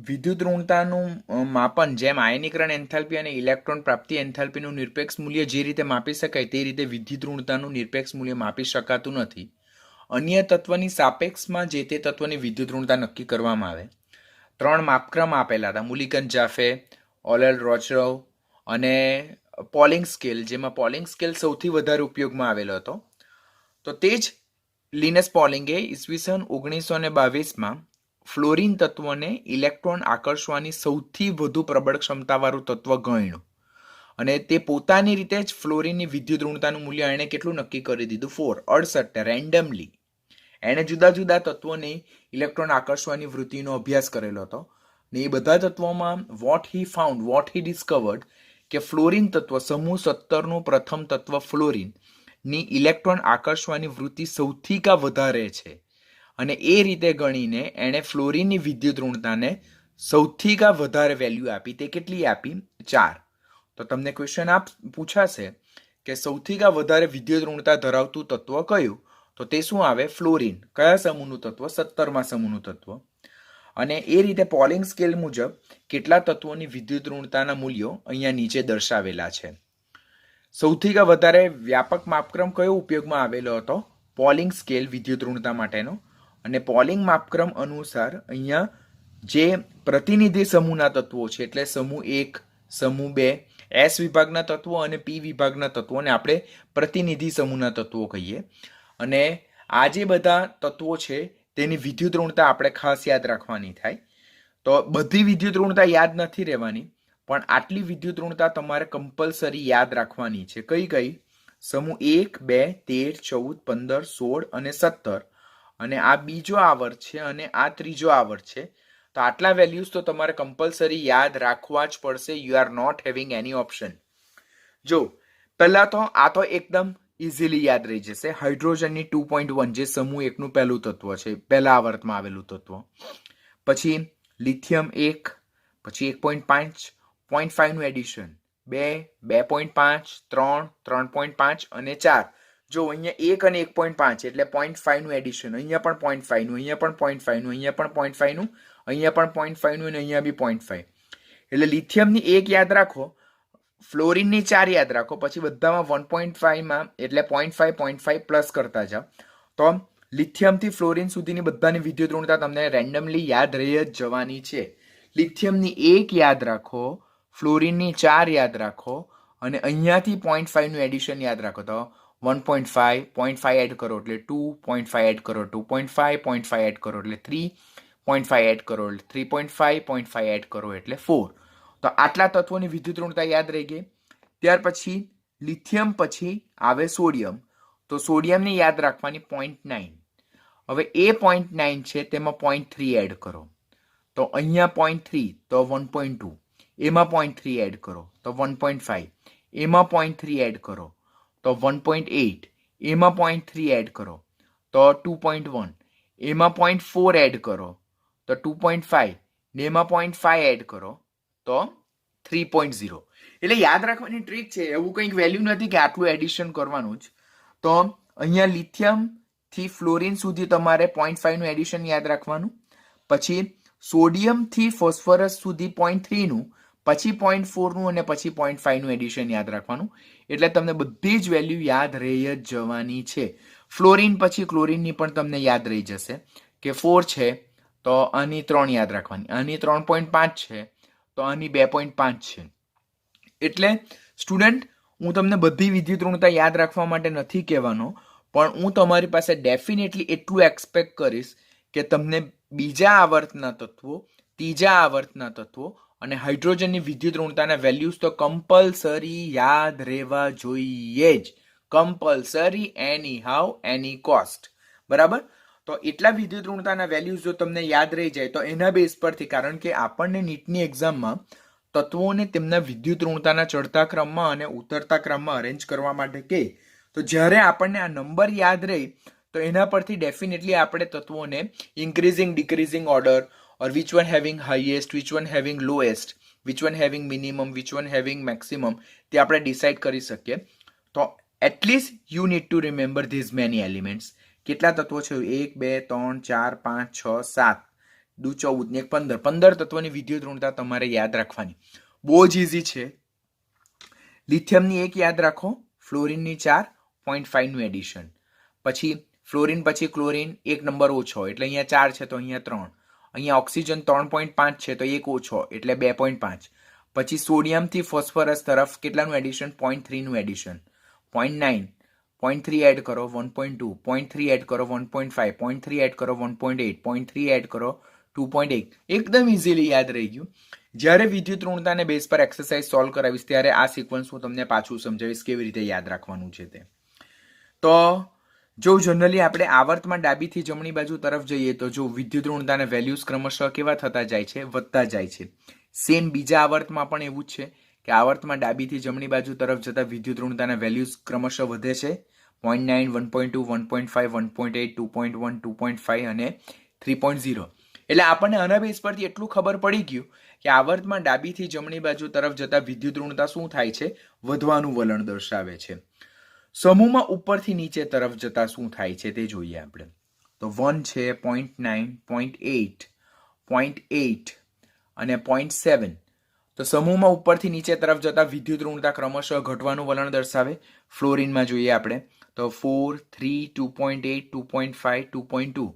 વિદ્યુત ઋણતાનું માપન જેમ આયનીકરણ એન્થાલ્પી અને ઇલેક્ટ્રોન પ્રાપ્તિ એન્થાલ્પીનું નિરપેક્ષ મૂલ્ય જે રીતે માપી શકાય તે રીતે વિદ્યુત ઋણતાનું નિરપેક્ષ મૂલ્ય માપી શકાતું નથી. અન્ય તત્વની સાપેક્ષમાં જે તે તત્વની વિદ્યુત ઋણતા નક્કી કરવામાં આવે. 3 માપક્રમ આપેલા હતા, મુલિકન જાફે, ઓલેલ રોચરવ અને પોલિંગ સ્કેલ, જેમાં પોલિંગ સ્કેલ સૌથી વધારે ઉપયોગમાં આવેલો હતો. તો તે જ લિનસ પોલિંગે ઈસવીસન 1922માં ફ્લોરિન તત્વને ઇલેક્ટ્રોન આકર્ષવાની સૌથી વધુ પ્રબળ ક્ષમતાવાળું તત્વ ગણ્યું અને તે પોતાની રીતે જ ફ્લોરિનની વિદ્યુત ઋણતાનું મૂલ્ય એણે કેટલું નક્કી કરી દીધું? 4, 68 રેન્ડમલી. એણે જુદા જુદા તત્વોને ઇલેક્ટ્રોન આકર્ષવાની વૃત્તિનો અભ્યાસ કરેલો હતો ને એ બધા તત્વોમાં વોટ હી ડિસ્કવર્ડ કે ફ્લોરિન તત્વ સમૂહ 17નું પ્રથમ તત્વ ફ્લોરિન ની ઇલેક્ટ્રોન આકર્ષવાની વૃત્તિ સૌથી વધારે છે અને એ રીતે ગણીને એણે ફ્લોરિનની વિદ્યુત ઋણતાને સૌથી વધારે વેલ્યુ આપી. તે કેટલી આપી? 4. તો તમને ક્વેશ્ચન પૂછાશે કે સૌથી વધારે વિદ્યુત ઋણતા ધરાવતું તત્વ કયું? તો તે શું આવે? ફ્લોરિન. કયા સમૂહનું તત્વ? 17મા સમૂહનું તત્વ. અને એ રીતે પોલિંગ સ્કેલ મુજબ કેટલા તત્વોની વિદ્યુત ઋણતાના મૂલ્યો અહીંયા નીચે દર્શાવેલા છે. સૌથી વધારે વ્યાપક માપક્રમ કયો ઉપયોગમાં આવેલો હતો? પોલિંગ સ્કેલ વિદ્યુત ઋણતા માટેનો. અને પોલિંગ માપક્રમ અનુસાર અહીંયા જે પ્રતિનિધિ સમૂહના તત્વો છે એટલે સમૂહ 1, સમૂહ 2, એસ વિભાગના તત્વો અને પી વિભાગના તત્વોને આપણે પ્રતિનિધિ સમૂહના તત્વો કહીએ. અને આ જે બધા તત્વો છે તેની વિદ્યુત ઋણતા આપણે ખાસ યાદ રાખવાની થાય. તો બધી વિદ્યુત ઋણતા યાદ નથી રહેવાની, પણ આટલી વિદ્યુત ઋણતા તમારે કમ્પલસરી યાદ રાખવાની છે. કઈ કઈ? સમૂહ 1, 2, 13, 14, 15, 16 અને 17. અને આ બીજો આવર્ત છે અને આ ત્રીજો આવર્ત છે. તો આટલા વેલ્યુઝ તો તમારે કમ્પલસરી યાદ રાખવા જ પડશે. You are not having any option. જો પહેલા તો આ તો એકદમ ઇઝીલી યાદ રહી જશે. હાઇડ્રોજનની 2.1 જે સમૂહ 1 નું પહેલું તત્વ છે, પહેલા આવર્તમાં આવેલું તત્વ. પછી લિથિયમ 1, પછી 1.5, 0.5 નું એડિશન, 2, 2.5, 3, 3.5 અને 4. જો અહીંયા 1 અને 1.5 એટલે 0.5 નું એડિશન, અહીંયા પણ 0.5 નું, અહીંયા પણ 0.5 નું, અહીંયા પણ 0.5 નું, અહીંયા પણ 0.5 નું અને અહીંયા બી 0.5. એટલે લિથિયમની 1 યાદ રાખો, ફ્લોરિનની 4 યાદ રાખો, પછી બધામાં 1.5 માં એટલે 0.5 પ્લસ કરતા જાઓ. તો લિથિયમથી ફ્લોરિન સુધીની બધાની વિદ્યુત ઋણતા તમને રેન્ડમલી યાદ રહી જ જવાની છે. લિથિયમની 1 યાદ રાખો, ફ્લોરિનની 4 યાદ રાખો અને અહીંયાથી 0.5 નું એડિશન યાદ રાખો. તો 1.5, 0.5 એડ કરો એટલે 2, 0.5 એડ કરો 2.5, 0.5 એડ કરો એટલે 3, 0.5 એડ કરો એટલે 3.5, 0.5 એડ કરો એટલે 4. તો આટલા તત્વોની વિદ્યુત ઋણતા યાદ રહી ગઈ. ત્યાર પછી લિથિયમ પછી આવે સોડિયમ. તો સોડિયમને યાદ રાખવાની 0.9. હવે એ 0.9 છે તેમાં 0.3 એડ કરો તો અહીંયા 0.3 તો 1.2. એમાં 0.3 એડ કરો તો 1.5. એમાં 0.3 એડ કરો તો 1.8. એમાં 0.3 એડ કરો તો 2.1. એમાં 0.4 એડ કરો તો 2.5. ને એમાં 0.5 એડ કરો તો 3.0. એટલે યાદ રાખવાની ટ્રીક છે. એવું કંઈક વેલ્યુ નથી કે આટલું એડિશન કરવાનું જ. તો અહીંયા લિથિયમ થી ફ્લોરિન સુધી તમારે 0.5 નું એડિશન યાદ રાખવાનું. પછી સોડિયમ થી ફોસ્ફરસ સુધી 0.3 નું, પછી 0.4 નું અને પછી 0.5 નું એડિશન યાદ રાખવાનું. એટલે તમને બધી જ વેલ્યુ યાદ રહી જ જવાની છે. ફ્લોરિન પછી ક્લોરિનની પણ તમને યાદ રહી જશે કે 4 છે તો આની 3 યાદ રાખવાની, આની 3.5 છે તો આની 2.5 છે. એટલે સ્ટુડન્ટ, હું તમને બધી વિદ્યુત ઋણતા યાદ રાખવા માટે નથી કહેવાનો, પણ હું તમારી પાસે ડેફિનેટલી એટલું એક્સપેક્ટ કરીશ કે તમને બીજા આવર્તના તત્વો, ત્રીજા આવર્તના તત્વો અને હાઇડ્રોજનની વિદ્યુત ઋણતાના વેલ્યુઝ તો કમ્પલસરી યાદ રહેવા જોઈએ જ. Compulsory, any how, any cost. બરાબર? તો એટલા વિદ્યુત ઋણતાના વેલ્યુઝ જો તમને યાદ રહી જાય તો એના બેઝ પરથી, કારણ કે આપણને નીટની એક્ઝામમાં તત્વોને તેમના વિદ્યુત ઋણતાના ચડતા ક્રમમાં અને ઉતરતા ક્રમમાં અરેન્જ કરવા માટે કહે, તો જ્યારે આપણને આ નંબર યાદ રહે તો એના પરથી ડેફિનેટલી આપણે તત્વોને increasing decreasing order or which one having highest, which one having lowest, which one having minimum, which one having maximum, તે આપણે ડિસાઇડ કરી શકીએ. તો at least you need to remember these many elements. કેટલા તત્વો છે? 1, 2, 3, 4, 5, 6, 7, 14 ને 15. 15 તત્વોની વિદ્યુત ઋણતા તમારે યાદ રાખવાની. બહુ જ ઇઝી છે. લિથિયમની 1 યાદ રાખો, ફ્લોરિનની 4, 0.5 નું એડિશન. પછી ફ્લોરિન પછી ક્લોરિન 1 નંબર ઓછો એટલે અહીંયા 4 છે તો અહીંયા 3. અહીંયા ઓક્સિજન 3.5 છે તો 1 ઓછો એટલે 2.5. પછી સોડિયમથી ફોસ્ફરસ તરફ કેટલાનું એડિશન? 0.3 નું એડિશન. 0.9, 0.3 એડ કરો 1.2, 0.3 એડ કરો 1.5, 0.3 એડ કરો 1.8, 0.3 એડ કરો 2.8. એકદમ ઇઝીલી યાદ રહી ગયું. જ્યારે વિદ્યુત ઋણતાને બેઝ પર એક્સરસાઇઝ સોલ્વ કરાવીશ ત્યારે આ સિક્વન્સ હું તમને પાછું સમજાવીશ કેવી રીતે યાદ રાખવાનું છે તે. તો જો જનરલી આપણે આવર્તમાં ડાબીથી જમણી બાજુ તરફ જઈએ તો જો વિદ્યુત ઋણતાના વેલ્યુઝ ક્રમશઃ કેવા થતા જાય છે, વધતા જાય છે. સેમ બીજા આવર્તમાં પણ એવું જ છે કે આવર્તમાં ડાબીથી જમણી બાજુ તરફ જતા વિદ્યુત ઋણતાના વેલ્યુઝ ક્રમશઃ વધે છે. 0.9, 1.2, 1.5, 1.8, 2.1, 2.5 અને 3.0. એટલે આપણને આના બેઝ પરથી એટલું ખબર પડી ગયું કે આવર્તમાં ડાબીથી જમણી બાજુ તરફ જતા વિદ્યુત ઋણતા શું થાય છે, વધવાનું વલણ દર્શાવે છે. સમૂહમાં ઉપરથી નીચે તરફ જતા શું થાય છે તે જોઈએ આપણે. તો 1 છે, 0.9, 0.8, 0.8 અને 0.7. તો સમૂહમાં ઉપરથી નીચે તરફ જતા વિદ્યુત ઋણતા ક્રમશઃ ઘટવાનું વલણ દર્શાવે. ફ્લોરિનમાં જોઈએ આપણે તો 4, 3, 2.8, 2.5, 2.2.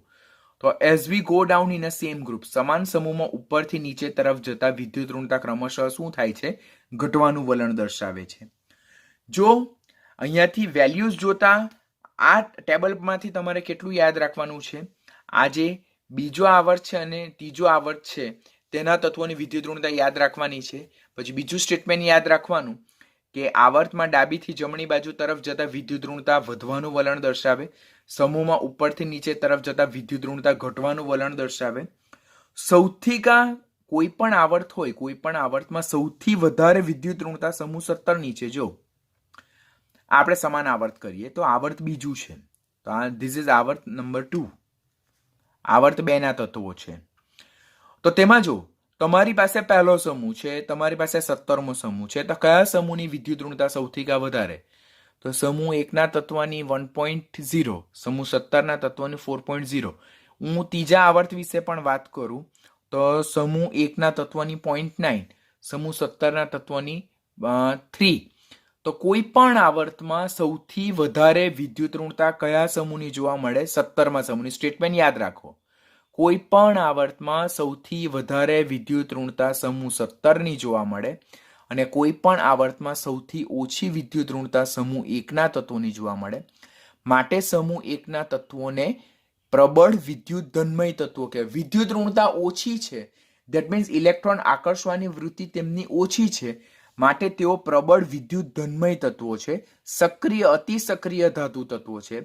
તો as we go down in a same group, સમાન સમૂહમાં ઉપરથી નીચે તરફ જતા વિદ્યુત ઋણતા ક્રમશઃ શું થાય છે, ઘટવાનું વલણ દર્શાવે છે. જો અહીંયાથી વેલ્યુઝ જોતા આ ટેબલમાંથી તમારે કેટલું યાદ રાખવાનું છે, આ જે બીજો આવર્ત છે અને ત્રીજો આવર્ત છે તેના તત્વોની વિદ્યુત ઋણતા યાદ રાખવાની છે. પછી બીજું સ્ટેટમેન્ટ યાદ રાખવાનું કે આવર્તમાં ડાબીથી જમણી બાજુ તરફ જતા વિદ્યુત ઋણતા વધવાનું વલણ દર્શાવે. સમૂહમાં ઉપરથી નીચે તરફ જતા વિદ્યુત ઋણતા ઘટવાનું વલણ દર્શાવે. સૌથી કોઈ પણ આવર્ત હોય, કોઈ પણ આવર્તમાં સૌથી વધારે વિદ્યુત ઋણતા સમૂહ 17 ની છે. જો આપણે સમાન આવર્ત કરીએ તો આવર્ત બીજું છે, તો આ ધીસ ઇઝ આવર્ત નંબર 2. આવર્ત 2 ના તત્વો છે. તો તેમાં જો તમારી પાસે પહેલો સમૂહ છે, તમારી પાસે 17મો સમૂહ છે, તો કયા સમૂહની વિદ્યુત ઋણતા સૌથી વધારે? તો સમૂહ 1 ના તત્વની 1.0, સમૂહ 17 ના તત્વની 4.0. હું ત્રીજા આવર્ત વિશે પણ વાત કરું તો સમૂહ 1 ના તત્વની 0.9, સમૂહ 17 ના તત્વની 3. તો કોઈ પણ આવર્તમાં સૌથી વધારે વિદ્યુત ઋણતા કયા સમૂહની જોવા મળે? 17મા સમૂહની. સ્ટેટમેન્ટ યાદ રાખો. કોઈ પણ આવર્તમાં સૌથી વધારે વિદ્યુત ઋણતા સમૂહ 17ની જોવા મળે અને કોઈ પણ આવર્તમાં સૌથી ઓછી વિદ્યુત ઋણતા સમૂહ 1 ના તત્વોની જોવા મળે. માટે સમૂહ 1 ના તત્વોને પ્રબળ વિદ્યુત ધનમય તત્વો કહેવાય. વિદ્યુત ઋણતા ઓછી છે, ધેટ મીન્સ ઇલેક્ટ્રોન આકર્ષવાની વૃત્તિ તેમની ઓછી છે, માટે તેઓ પ્રબળ વિદ્યુત ધનમય તત્વો છે. સક્રિય, અતિ સક્રિય ધાતુ તત્વો છે.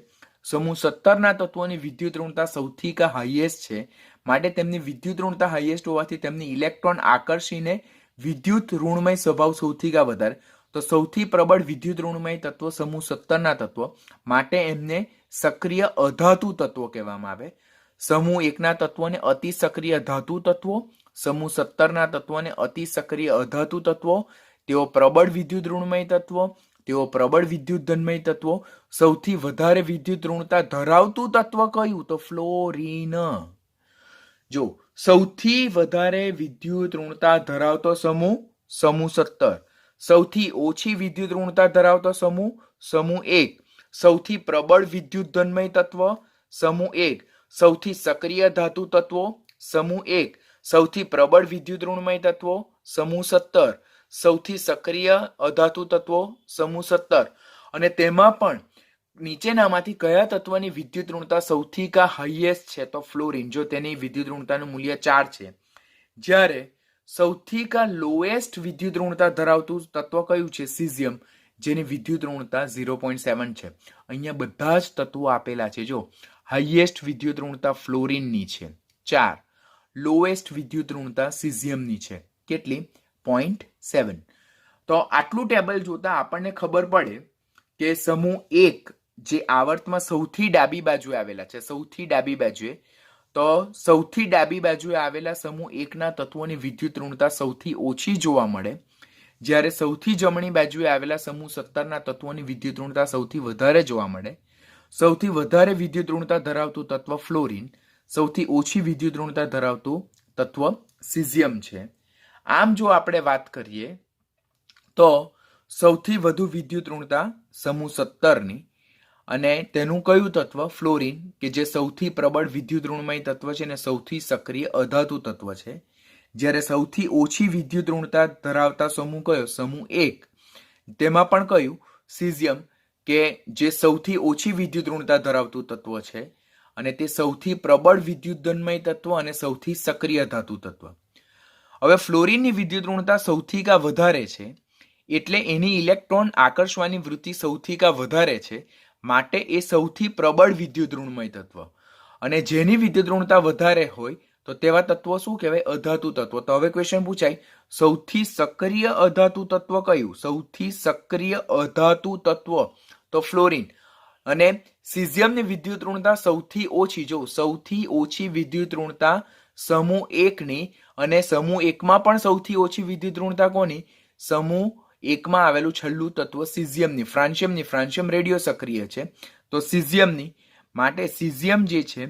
સમૂહ 17 ના તત્વોની વિદ્યુત ઋણતા સૌથી હાઈએસ્ટ છે, માટે તેમની વિદ્યુત ઋણતા હાઈએસ્ટ હોવાથી તેમની ઇલેક્ટ્રોન આકર્ષીને વિદ્યુત ઋણમય સ્વભાવ સૌથી વધારે. તો સૌથી પ્રબળ વિદ્યુત ઋણમય તત્વો સમૂહ 17 ના તત્વો, માટે એમને સક્રિય અધાતુ તત્વો કહેવામાં આવે. સમૂહ 1 ના તત્વોને અતિ સક્રિય ધાતુ તત્વો, સમૂહ 17 ના તત્વોને અતિ સક્રિય અધાતુ તત્વો. તેઓ પ્રબળ વિદ્યુત ઋણમય તત્વો, તેઓ પ્રબળ વિદ્યુત ધનમય તત્વો. સૌથી વધારે વિદ્યુત ઋણતા ધરાવતું તત્વ કયું? તો ફ્લોરિન. જો સૌથી વધારે વિદ્યુત ઋણતા ધરાવતો સમૂહ 17. સૌથી ઓછી વિદ્યુત ઋણતા ધરાવતો સમૂહ 1. સૌથી પ્રબળ વિદ્યુત ધનમય તત્વ સમૂહ 1. સૌથી સક્રિય ધાતુ તત્વો સમૂહ 1. સૌથી પ્રબળ વિદ્યુત ઋણમય તત્વો સમૂહ 17. સૌથી સક્રિય અધાતુ તત્વો સમૂહ 17. અને તેમાં પણ નીચેનામાંથી કયા તત્વની વિદ્યુત ઋણતા સૌથી હાઈએસ્ટ છે? તો ફ્લોરિન. જો તેની વિદ્યુત ઋણતાનું મૂલ્ય 4 છે. જ્યારે સૌથી લોએસ્ટ વિદ્યુત ઋણતા ધરાવતું તત્વ કયું છે? સીઝિયમ, જેની વિદ્યુત ઋણતા 0.7 છે. અહીંયા બધા જ તત્વો આપેલા છે. જો હાઈએસ્ટ વિદ્યુત ઋણતા ફ્લોરિનની છે 4, લોએસ્ટ વિદ્યુત ઋણતા સીઝિયમની છે કેટલી? 0.7. તો આટલું ટેબલ જોતા આપણને ખબર પડે કે સમૂહ 1 જે આવર્તમાં સૌથી ડાબી બાજુએ આવેલા છે, સૌથી ડાબી બાજુએ, તો સૌથી ડાબી બાજુએ આવેલા સમૂહ 1 ના તત્વોની વિદ્યુત ઋણતા સૌથી ઓછી જોવા મળે, જ્યારે સૌથી જમણી બાજુએ આવેલા સમૂહ 17 ના તત્વોની વિદ્યુત ઋણતા સૌથી વધારે જોવા મળે. સૌથી વધારે વિદ્યુત ઋણતા ધરાવતું તત્વ ફ્લોરિન, સૌથી ઓછી વિદ્યુત ઋણતા ધરાવતું તત્વ સીઝિયમ છે. આમ જો આપણે વાત કરીએ તો સૌથી વધુ વિદ્યુત ઋણતા સમૂહ 17ની, અને તેનું કયું તત્વ? ફ્લોરિન, કે જે સૌથી પ્રબળ વિદ્યુત ઋણમય તત્વ છે અને સૌથી સક્રિય અધાતુ તત્વ છે. જ્યારે સૌથી ઓછી વિદ્યુત ઋણતા ધરાવતા સમૂહ કયો? સમૂહ 1. તેમાં પણ કયું? સીઝિયમ, કે જે સૌથી ઓછી વિદ્યુત ઋણતા ધરાવતું તત્વ છે અને તે સૌથી પ્રબળ વિદ્યુત ધનમય તત્વ અને સૌથી સક્રિય ધાતુ તત્વ. હવે ફ્લોરિનની વિદ્યુત ઋણતા સૌથી વધારે છે, એટલે એની ઇલેક્ટ્રોન આકર્ષવાની વૃત્તિ સૌથી વધારે છે, માટે એ સૌથી પ્રબળ વિદ્યુત ઋણમય તત્વ. અને જેની વિદ્યુત ઋણતા વધારે હોય તો તેવા તત્વો શું કહેવાય? અધાતુ તત્વો. તો હવે ક્વેશ્ચન પૂછાય, સૌથી સક્રિય અધાતુ તત્વ કયું? સૌથી સક્રિય અધાતુ તત્વ તો ફ્લોરિન. અને સિઝિયમની વિદ્યુત ઋણતા સૌથી ઓછી, જો સૌથી ઓછી વિદ્યુત ઋણતા સમૂહ 1 ની, અને સમૂહ 1 માં પણ સૌથી ઓછી વિદ્યુત ઋણતા કોની? સમૂહ 1 માં આવેલું છેલ્લું તત્વ સિઝિયમની. ફ્રાન્સિયમ રેડિયો સક્રિય છે તો સિઝિયમની. માટે સિઝિયમ જે છે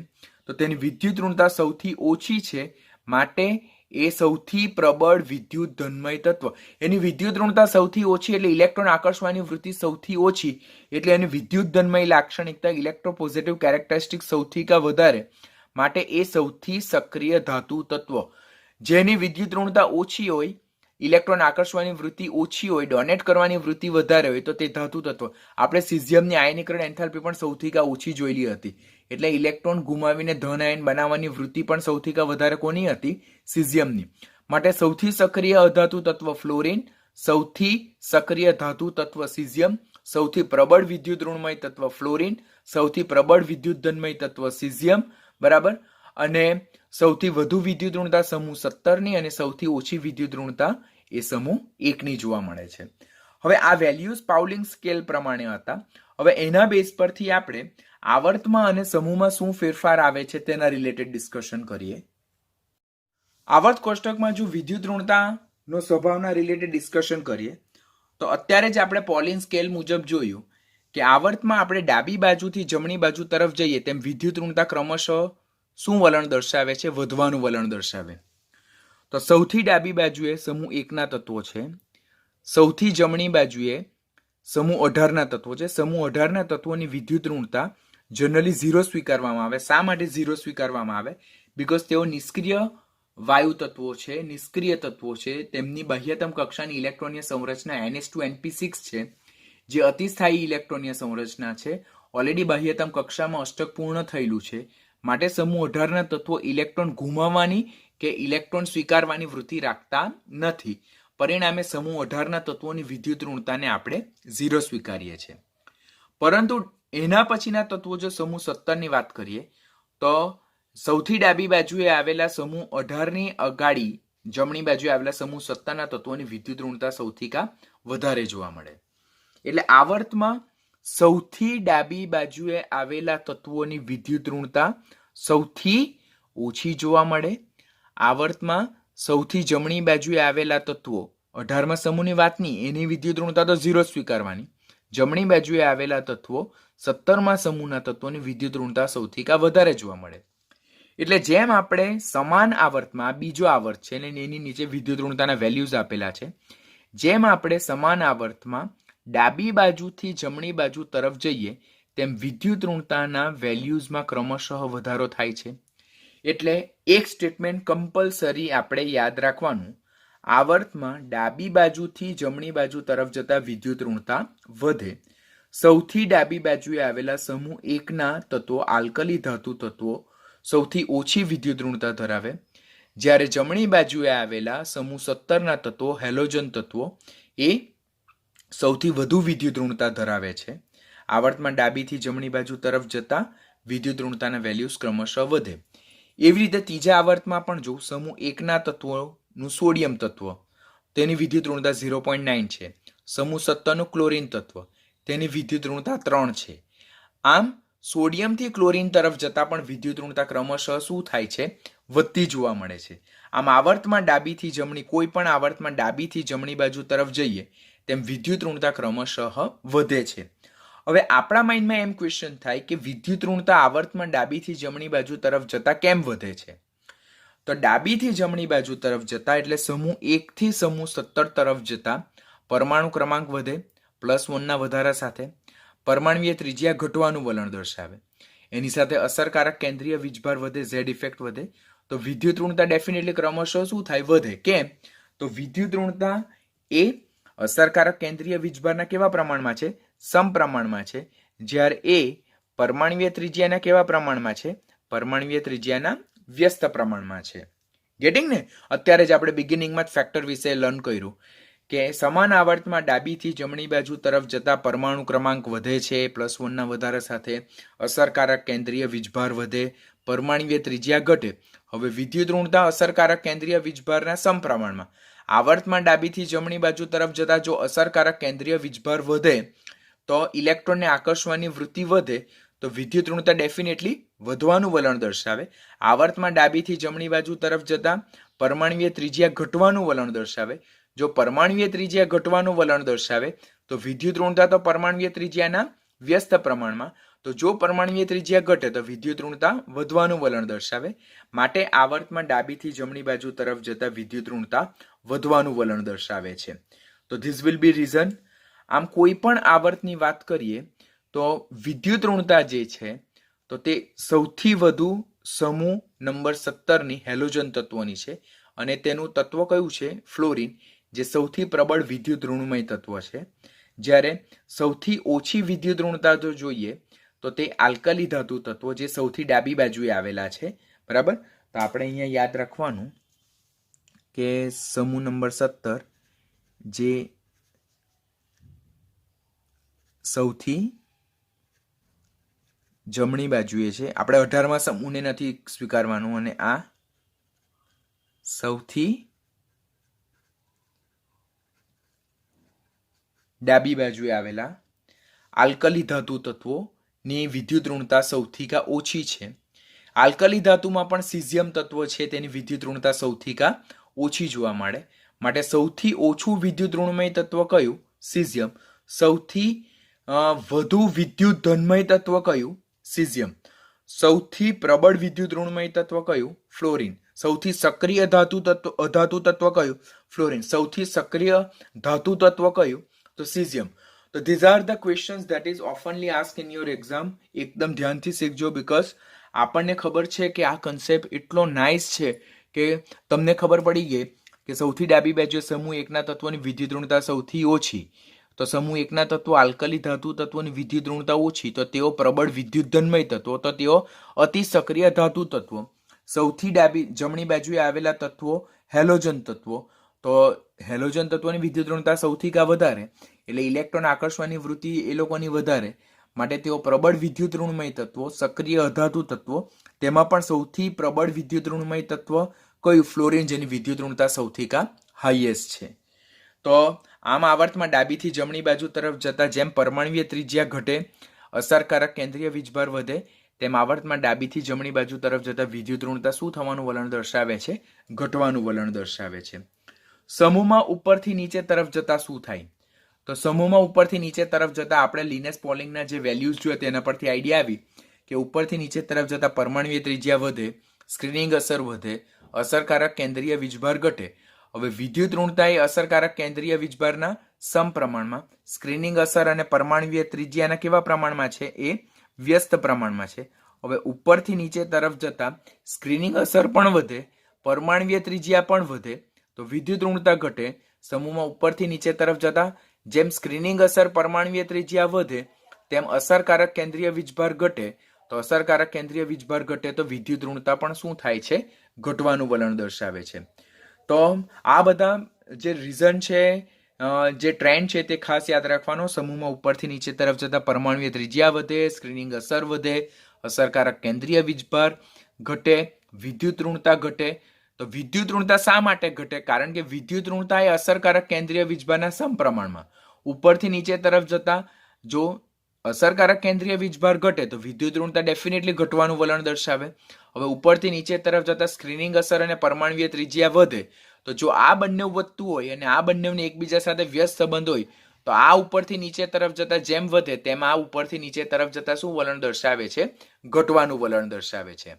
તો તેની વિદ્યુત ઋણતા સૌથી ઓછી છે, માટે એ સૌથી પ્રબળ વિદ્યુત ધનમય તત્વ. એની વિદ્યુત ઋણતા સૌથી ઓછી એટલે ઇલેક્ટ્રોન આકર્ષવાની વૃત્તિ સૌથી ઓછી, એટલે એની વિદ્યુત ધનમય લાક્ષણિકતા ઇલેક્ટ્રોપોઝિટિવ કેરેક્ટરિસ્ટિક સૌથી કા વધારે, માટે એ સૌથી સક્રિય ધાતુ તત્વ. જેની વિદ્યુત ઋણતા ઓછી હોય, ઇલેક્ટ્રોન આકર્ષવાની વૃત્તિ ઓછી હોય, ડોનેટ કરવાની વૃત્તિ વધારે હોય તો તે ધાતુ તત્વ. આપણે સિઝિયમની આયનીકરણ એન્થાલ્પી પણ સૌથી કા ઓછી જોયેલી હતી, એટલે ઇલેક્ટ્રોન ગુમાવીને ધન આયન બનાવવાની વૃત્તિ પણ સૌથી કા વધારે કોની હતી? સિઝિયમની. માટે સૌથી સક્રિય અધાતુ તત્વ ફ્લોરિન, સૌથી સક્રિય ધાતુ તત્વ સિઝિયમ, સૌથી પ્રબળ વિદ્યુત ઋણમય તત્વ ફ્લોરિન, સૌથી પ્રબળ વિદ્યુત ધનમય તત્વ સિઝિયમ, બરાબર. અને સૌથી વધુ વિદ્યુત ઋણતા સમૂહ 17 ની અને સૌથી ઓછી વિદ્યુત ઋણતા એ સમૂહ 1 ની જોવા મળે છે. હવે આ વેલ્યુઝ પાઉલિંગ સ્કેલ પ્રમાણે હતા. હવે એના બેઝ પરથી આપણે આવર્તમાં અને સમૂહમાં શું ફેરફાર આવે છે તેના રિલેટેડ ડિસ્કશન કરીએ. આવર્ત કોષ્ટકમાં જો વિદ્યુત ઋણતાનો સ્વભાવના રિલેટેડ ડિસ્કશન કરીએ તો અત્યારે જ આપણે પોલિંગ સ્કેલ મુજબ જોયું કે આવર્તમાં આપણે ડાબી બાજુથી જમણી બાજુ તરફ જઈએ તેમ વિદ્યુત ઋણતા ક્રમશઃ શું વલણ દર્શાવે છે? વધવાનું વલણ દર્શાવે. તો સૌથી ડાબી બાજુએ સમૂહ 1 ના તત્વો છે, સૌથી જમણી બાજુએ સમૂહ 18 ના તત્વો છે. સમૂહ 18 ના તત્વોની વિદ્યુત ઋણતા જનરલી 0 સ્વીકારવામાં આવે. શા માટે 0 સ્વીકારવામાં આવે? બીકોઝ તેઓ નિષ્ક્રિય વાયુ તત્વો છે, નિષ્ક્રિય તત્વો છે. તેમની બાહ્યતમ કક્ષાની ઇલેક્ટ્રોનીય સંરચના ns2np6 છે, જે અતિસ્થાયી ઇલેક્ટ્રોનીય સંરચના છે. ઓલરેડી બાહ્યતમ કક્ષામાં અષ્ટક પૂર્ણ થયેલું છે, માટે સમૂહ 18 ના તત્વો ઇલેક્ટ્રોન ગુમાવવાની કે ઇલેક્ટ્રોન સ્વીકારવાની વૃત્તિ રાખતા નથી. પરિણામે સમૂહ 18 ના તત્વોની વિદ્યુત ઋણતાને આપણે 0 સ્વીકારીએ છીએ. પરંતુ એના પછીના તત્વો જો સમૂહ 17 ની વાત કરીએ તો સૌથી ડાબી બાજુએ આવેલા સમૂહ 18 ની અગાડી જમણી બાજુએ આવેલા સમૂહ 17 ના તત્વોની વિદ્યુત ઋણતા સૌથી કા વધારે જોવા મળે. એટલે આવર્તમાં સૌથી ડાબી બાજુએ આવેલા તત્વોની વિદ્યુત ઋણતા સૌથી ઓછી જોવા મળે. આવર્તમાં સૌથી જમણી બાજુએ આવેલા તત્વો 18મા સમૂહની વાત નહીં, એની વિદ્યુત ઋણતા તો 0 સ્વીકારવાની. જમણી બાજુએ આવેલા તત્વો 17મા સમૂહના તત્વોની વિદ્યુત ઋણતા સૌથી કા વધારે જોવા મળે. એટલે જેમ આપણે સમાન આવર્તમાં, બીજો આવર્ત છે અને એની નીચે વિદ્યુત ઋણતાના વેલ્યુઝ આપેલા છે, જેમ આપણે સમાન આવર્તમાં ડાબી બાજુથી જમણી બાજુ તરફ જઈએ તેમ વિદ્યુત ઋણતાના વેલ્યુઝમાં ક્રમશઃ વધારો થાય છે. એટલે એક સ્ટેટમેન્ટ કમ્પલસરી આપણે યાદ રાખવાનું, આવર્તમાં ડાબી બાજુથી જમણી બાજુ તરફ જતા વિદ્યુત ઋણતા વધે. સૌથી ડાબી બાજુએ આવેલા સમૂહ 1 ના તત્વો આલ્કલી ધાતુ તત્વો સૌથી ઓછી વિદ્યુત ઋણતા ધરાવે, જ્યારે જમણી બાજુએ આવેલા સમૂહ 17 ના તત્વો હેલોજન તત્વો એ સૌથી વધુ વિદ્યુત ઋણતા ધરાવે છે. આવર્તમાં ડાબીથી જમણી બાજુ તરફ જતા વિદ્યુત ઋણતાના વેલ્યુઝ ક્રમશઃ વધે. એવી રીતે ત્રીજા આવર્તમાં પણ જો સમૂહ 1 ના તત્વોનું સોડિયમ તત્વ, તેની વિદ્યુત ઋણતા 0.9 છે. સમૂહ 17 નું ક્લોરીન તત્વ, તેની વિદ્યુત ઋણતા 3 છે. આમ સોડિયમથી ક્લોરીન તરફ જતા પણ વિદ્યુત ઋણતા ક્રમશઃ શું થાય છે? વધતી જોવા મળે છે. આમ આવર્તમાં ડાબીથી જમણી, કોઈ પણ આવર્તમાં ડાબીથી જમણી બાજુ તરફ જઈએ તેમ વિદ્યુત ઋણતા ક્રમશઃ વધે છે. હવે આપણા માઇન્ડમાં એમ ક્વેશ્ચન થાય કે વિદ્યુત ઋણતા આવર્તમાં ડાબીથી જમણી બાજુ તરફ જતા કેમ વધે છે? તો ડાબીથી જમણી બાજુ તરફ જતા એટલે સમૂહ 1 થી સમૂહ 17 તરફ જતા પરમાણુ ક્રમાંક વધે, +1 ના વધારા સાથે. પરમાણુય ત્રિજ્યા ઘટવાનું વલણ દર્શાવે. એની સાથે અસરકારક કેન્દ્રીય વીજભાર વધે, ઝેડ ઇફેક્ટ વધે. તો વિદ્યુત ઋણતા ડેફિનેટલી ક્રમશઃ શું થાય? વધે. કેમ? તો વિદ્યુત ઋણતા એ અસરકારક કેન્દ્રીય વીજભારના કેવા પ્રમાણમાં છે? સમપ્રમાણમાં છે. જ્યારે એ પરમાણુય ત્રિજ્યાના કેવા પ્રમાણમાં છે? પરમાણુય ત્રિજ્યાના વ્યસ્ત પ્રમાણમાં છે. ગેટિંગ ને? અત્યારે જ આપણે બિગિનિંગમાં જ ફેક્ટર વિશે લર્ન કર્યું કે સમાન આવર્તમાં ડાબીથી જમણી બાજુ તરફ જતા પરમાણુ ક્રમાંક વધે છે +1ના વધારા સાથે, અસરકારક કેન્દ્રીય વીજભાર વધે, પરમાણુીય ત્રિજ્યા ઘટે. હવે વિદ્યુત ઋણતા અસરકારક કેન્દ્રીય વીજભારના સમપ્રમાણમાં. આવર્તમાં ડાબીથી જમણી બાજુ તરફ જતા જો અસરકારક કેન્દ્રીય વીજભાર વધે તો ઇલેક્ટ્રોનને આકર્ષવાની વૃત્તિ વધે, તો વિદ્યુત ઋણતા ડેફિનેટલી વધવાનું વલણ દર્શાવે. આવર્તમાં ડાબીથી જમણી બાજુ તરફ જતા પરમાણુીય ત્રિજ્યા ઘટવાનું વલણ દર્શાવે. જો પરમાણુીય ત્રિજ્યા ઘટવાનું વલણ દર્શાવે તો વિદ્યુત ઋણતા તો પરમાણુીય ત્રિજ્યાના વ્યસ્ત પ્રમાણમાં, તો જો પરમાણુીય ત્રિજ્યા ઘટે તો વિદ્યુત ઋણતા વધવાનું વલણ દર્શાવે. માટે આવર્તમાં ડાબીથી જમણી બાજુ તરફ જતા વિદ્યુત ઋણતા વધવાનું વલણ દર્શાવે છે. તો ધીસ વિલ બી રીઝન. આમ કોઈ પણ આવર્તની વાત કરીએ તો વિદ્યુત ઋણતા જે છે તો તે સૌથી વધુ સમૂહ નંબર 17ની હેલોજન તત્વોની છે અને તેનું તત્વ કયું છે? ફ્લોરિન, જે સૌથી પ્રબળ વિદ્યુત ઋણમય તત્વ છે. જ્યારે સૌથી ઓછી વિદ્યુત ઋણતા જો જોઈએ તો તે આલ્કલી ધાતુ તત્વો જે સૌથી ડાબી બાજુએ આવેલા છે. બરાબર, તો આપણે અહીંયા યાદ રાખવાનું કે સમૂહ નંબર 17 જે સૌથી જમણી બાજુએ છે, આપણે 18મા સમૂહને નથી સ્વીકારવાનું, અને આ સૌથી ડાબી બાજુએ આવેલા આલ્કલી ધાતુ તત્વોની વિદ્યુત ઋણતા સૌથી ઓછી છે. આલ્કલી ધાતુમાં પણ સીઝિયમ તત્વ છે, તેની વિદ્યુત ઋણતા સૌથી ઓછી જોવા મળે. માટે સૌથી ઓછું વિદ્યુત ઋણમય તત્વ કયું? સીઝિયમ. સૌથી વધુ વિદ્યુત ધનમય તત્વ કયું? સીઝિયમ. સૌથી પ્રબળ વિદ્યુત ઋણમય તત્વ કયું? ફ્લોરિન. સૌથી સક્રિય અધાતુ તત્વ કયું? ફ્લોરિન. સૌથી સક્રિય ધાતુ તત્વ કયું? તો સીઝિયમ. તો these are the questions that is oftenly ask in your exam. એકદમ ધ્યાનથી શીખજો, બીકોઝ આપણને ખબર છે કે આ કન્સેપ્ટ એટલો નાઇસ છે કે તમને ખબર પડી ગઈ કે સૌથી ડાબી બાજુએ સમૂહ 1ના તત્વોની વિદ્યુત ઋણતા સૌથી ઓછી, તો સમૂહ 1ના તત્વો આલ્કલી ધાતુ તત્વોની વિદ્યુત ઋણતા ઓછી, તો તેઓ પ્રબળ વિદ્યુત ધનમય તત્વો, તો તેઓ અતિ સક્રિય ધાતુ તત્વો. સૌથી જમણી બાજુએ આવેલા તત્વો હેલોજન તત્વો, તો હેલોજન તત્વોની વિદ્યુત ઋણતા સૌથી વધારે, એટલે ઇલેક્ટ્રોન આકર્ષવાની વૃત્તિ એ લોકોની વધારે, માટે તેઓ પ્રબળ વિદ્યુત ઋણમય તત્વો, સક્રિય અધાતુ તત્વો. તેમાં પણ સૌથી પ્રબળ વિદ્યુત ઋણમય તત્વ કયું? ફ્લોરિન, જેની વિદ્યુત ઋણતા સૌથી હાઈએસ્ટ છે. તો આમ આવર્તમાં ડાબીથી જમણી બાજુ તરફ જતા જેમ પરમાણુીય ત્રિજ્યા ઘટે, અસરકારક કેન્દ્રીય વીજભાર વધે, તેમ આવર્તમાં ડાબીથી જમણી બાજુ તરફ જતા વિદ્યુત ઋણતા શું થવાનું વલણ દર્શાવે છે? ઘટવાનું વલણ દર્શાવે છે. સમૂહમાં ઉપરથી નીચે તરફ જતા શું થાય? તો સમૂહમાં ઉપરથી નીચે તરફ જતા આપણે લિનસ પોલિંગના જે વેલ્યુઝ જોયા તેના પરથી આઈડિયા આવી કે ઉપરથી નીચે તરફ જતા પરમાણુીય ત્રિજ્યા વધે, સ્ક્રીનિંગ અસર વધે, અસરકારક કેન્દ્રીય વીજભાર ઘટે. હવે વિદ્યુત ઋણતા એ અસરકારક કેન્દ્રીય વીજભારના સમપ્રમાણમાં, સ્ક્રીનિંગ અસર અને પરમાણુીય ત્રિજ્યાના કેવા પ્રમાણમાં છે? એ વ્યસ્ત પ્રમાણમાં છે. હવે ઉપરથી નીચે તરફ જતા સ્ક્રીનિંગ અસર પણ વધે, પરમાણુીય ત્રિજ્યા પણ વધે, તો વિદ્યુત ઋણતા ઘટે. સમૂહમાં ઉપરથી નીચે તરફ જતા જેમ સ્ક્રીનિંગ અસર, પરમાણુીય ત્રિજ્યા વધે, તેમ અસરકારક કેન્દ્રીય વીજભાર ઘટે, તો અસરકારક કેન્દ્રીય વીજભાર ઘટે તો વિદ્યુત ઋણતા પણ શું થાય છે? ઘટવાનું વલણ દર્શાવે છે. તો આ બધા જે રીઝન છે, જે ટ્રેન્ડ છે તે ખાસ યાદ રાખવાનો. સમૂહમાં ઉપરથી નીચે તરફ જતા પરમાણુીય ત્રિજ્યા વધે, સ્ક્રીનિંગ અસર વધે, અસરકારક કેન્દ્રીય વીજભાર ઘટે, વિદ્યુત ઋણતા ઘટે. તો વિદ્યુત ઋણતા શા માટે ઘટે? કારણ કે વિદ્યુત ઋણતા એ અસરકારક કેન્દ્રીય વીજભારના સમપ્રમાણમાં. ઉપરથી નીચે તરફ જતા જો અસરકારક કેન્દ્રીય વીજભાર ઘટે તો વિદ્યુત ઋણતા ડેફિનેટલી ઘટવાનું વલણ દર્શાવે. હવે ઉપરથી નીચે તરફ જતા સ્ક્રીનિંગ અસર અને પરમાણુીય ત્રિજ્યા વધે, તો જો આ બંને વધતું હોય અને આ બંનેને એકબીજા સાથે વ્યસ્ત સંબંધ હોય, તો આ ઉપરથી નીચે તરફ જતા જેમ વધે તેમ આ ઉપરથી નીચે તરફ જતા શું વલણ દર્શાવે છે? ઘટવાનું વલણ દર્શાવે છે.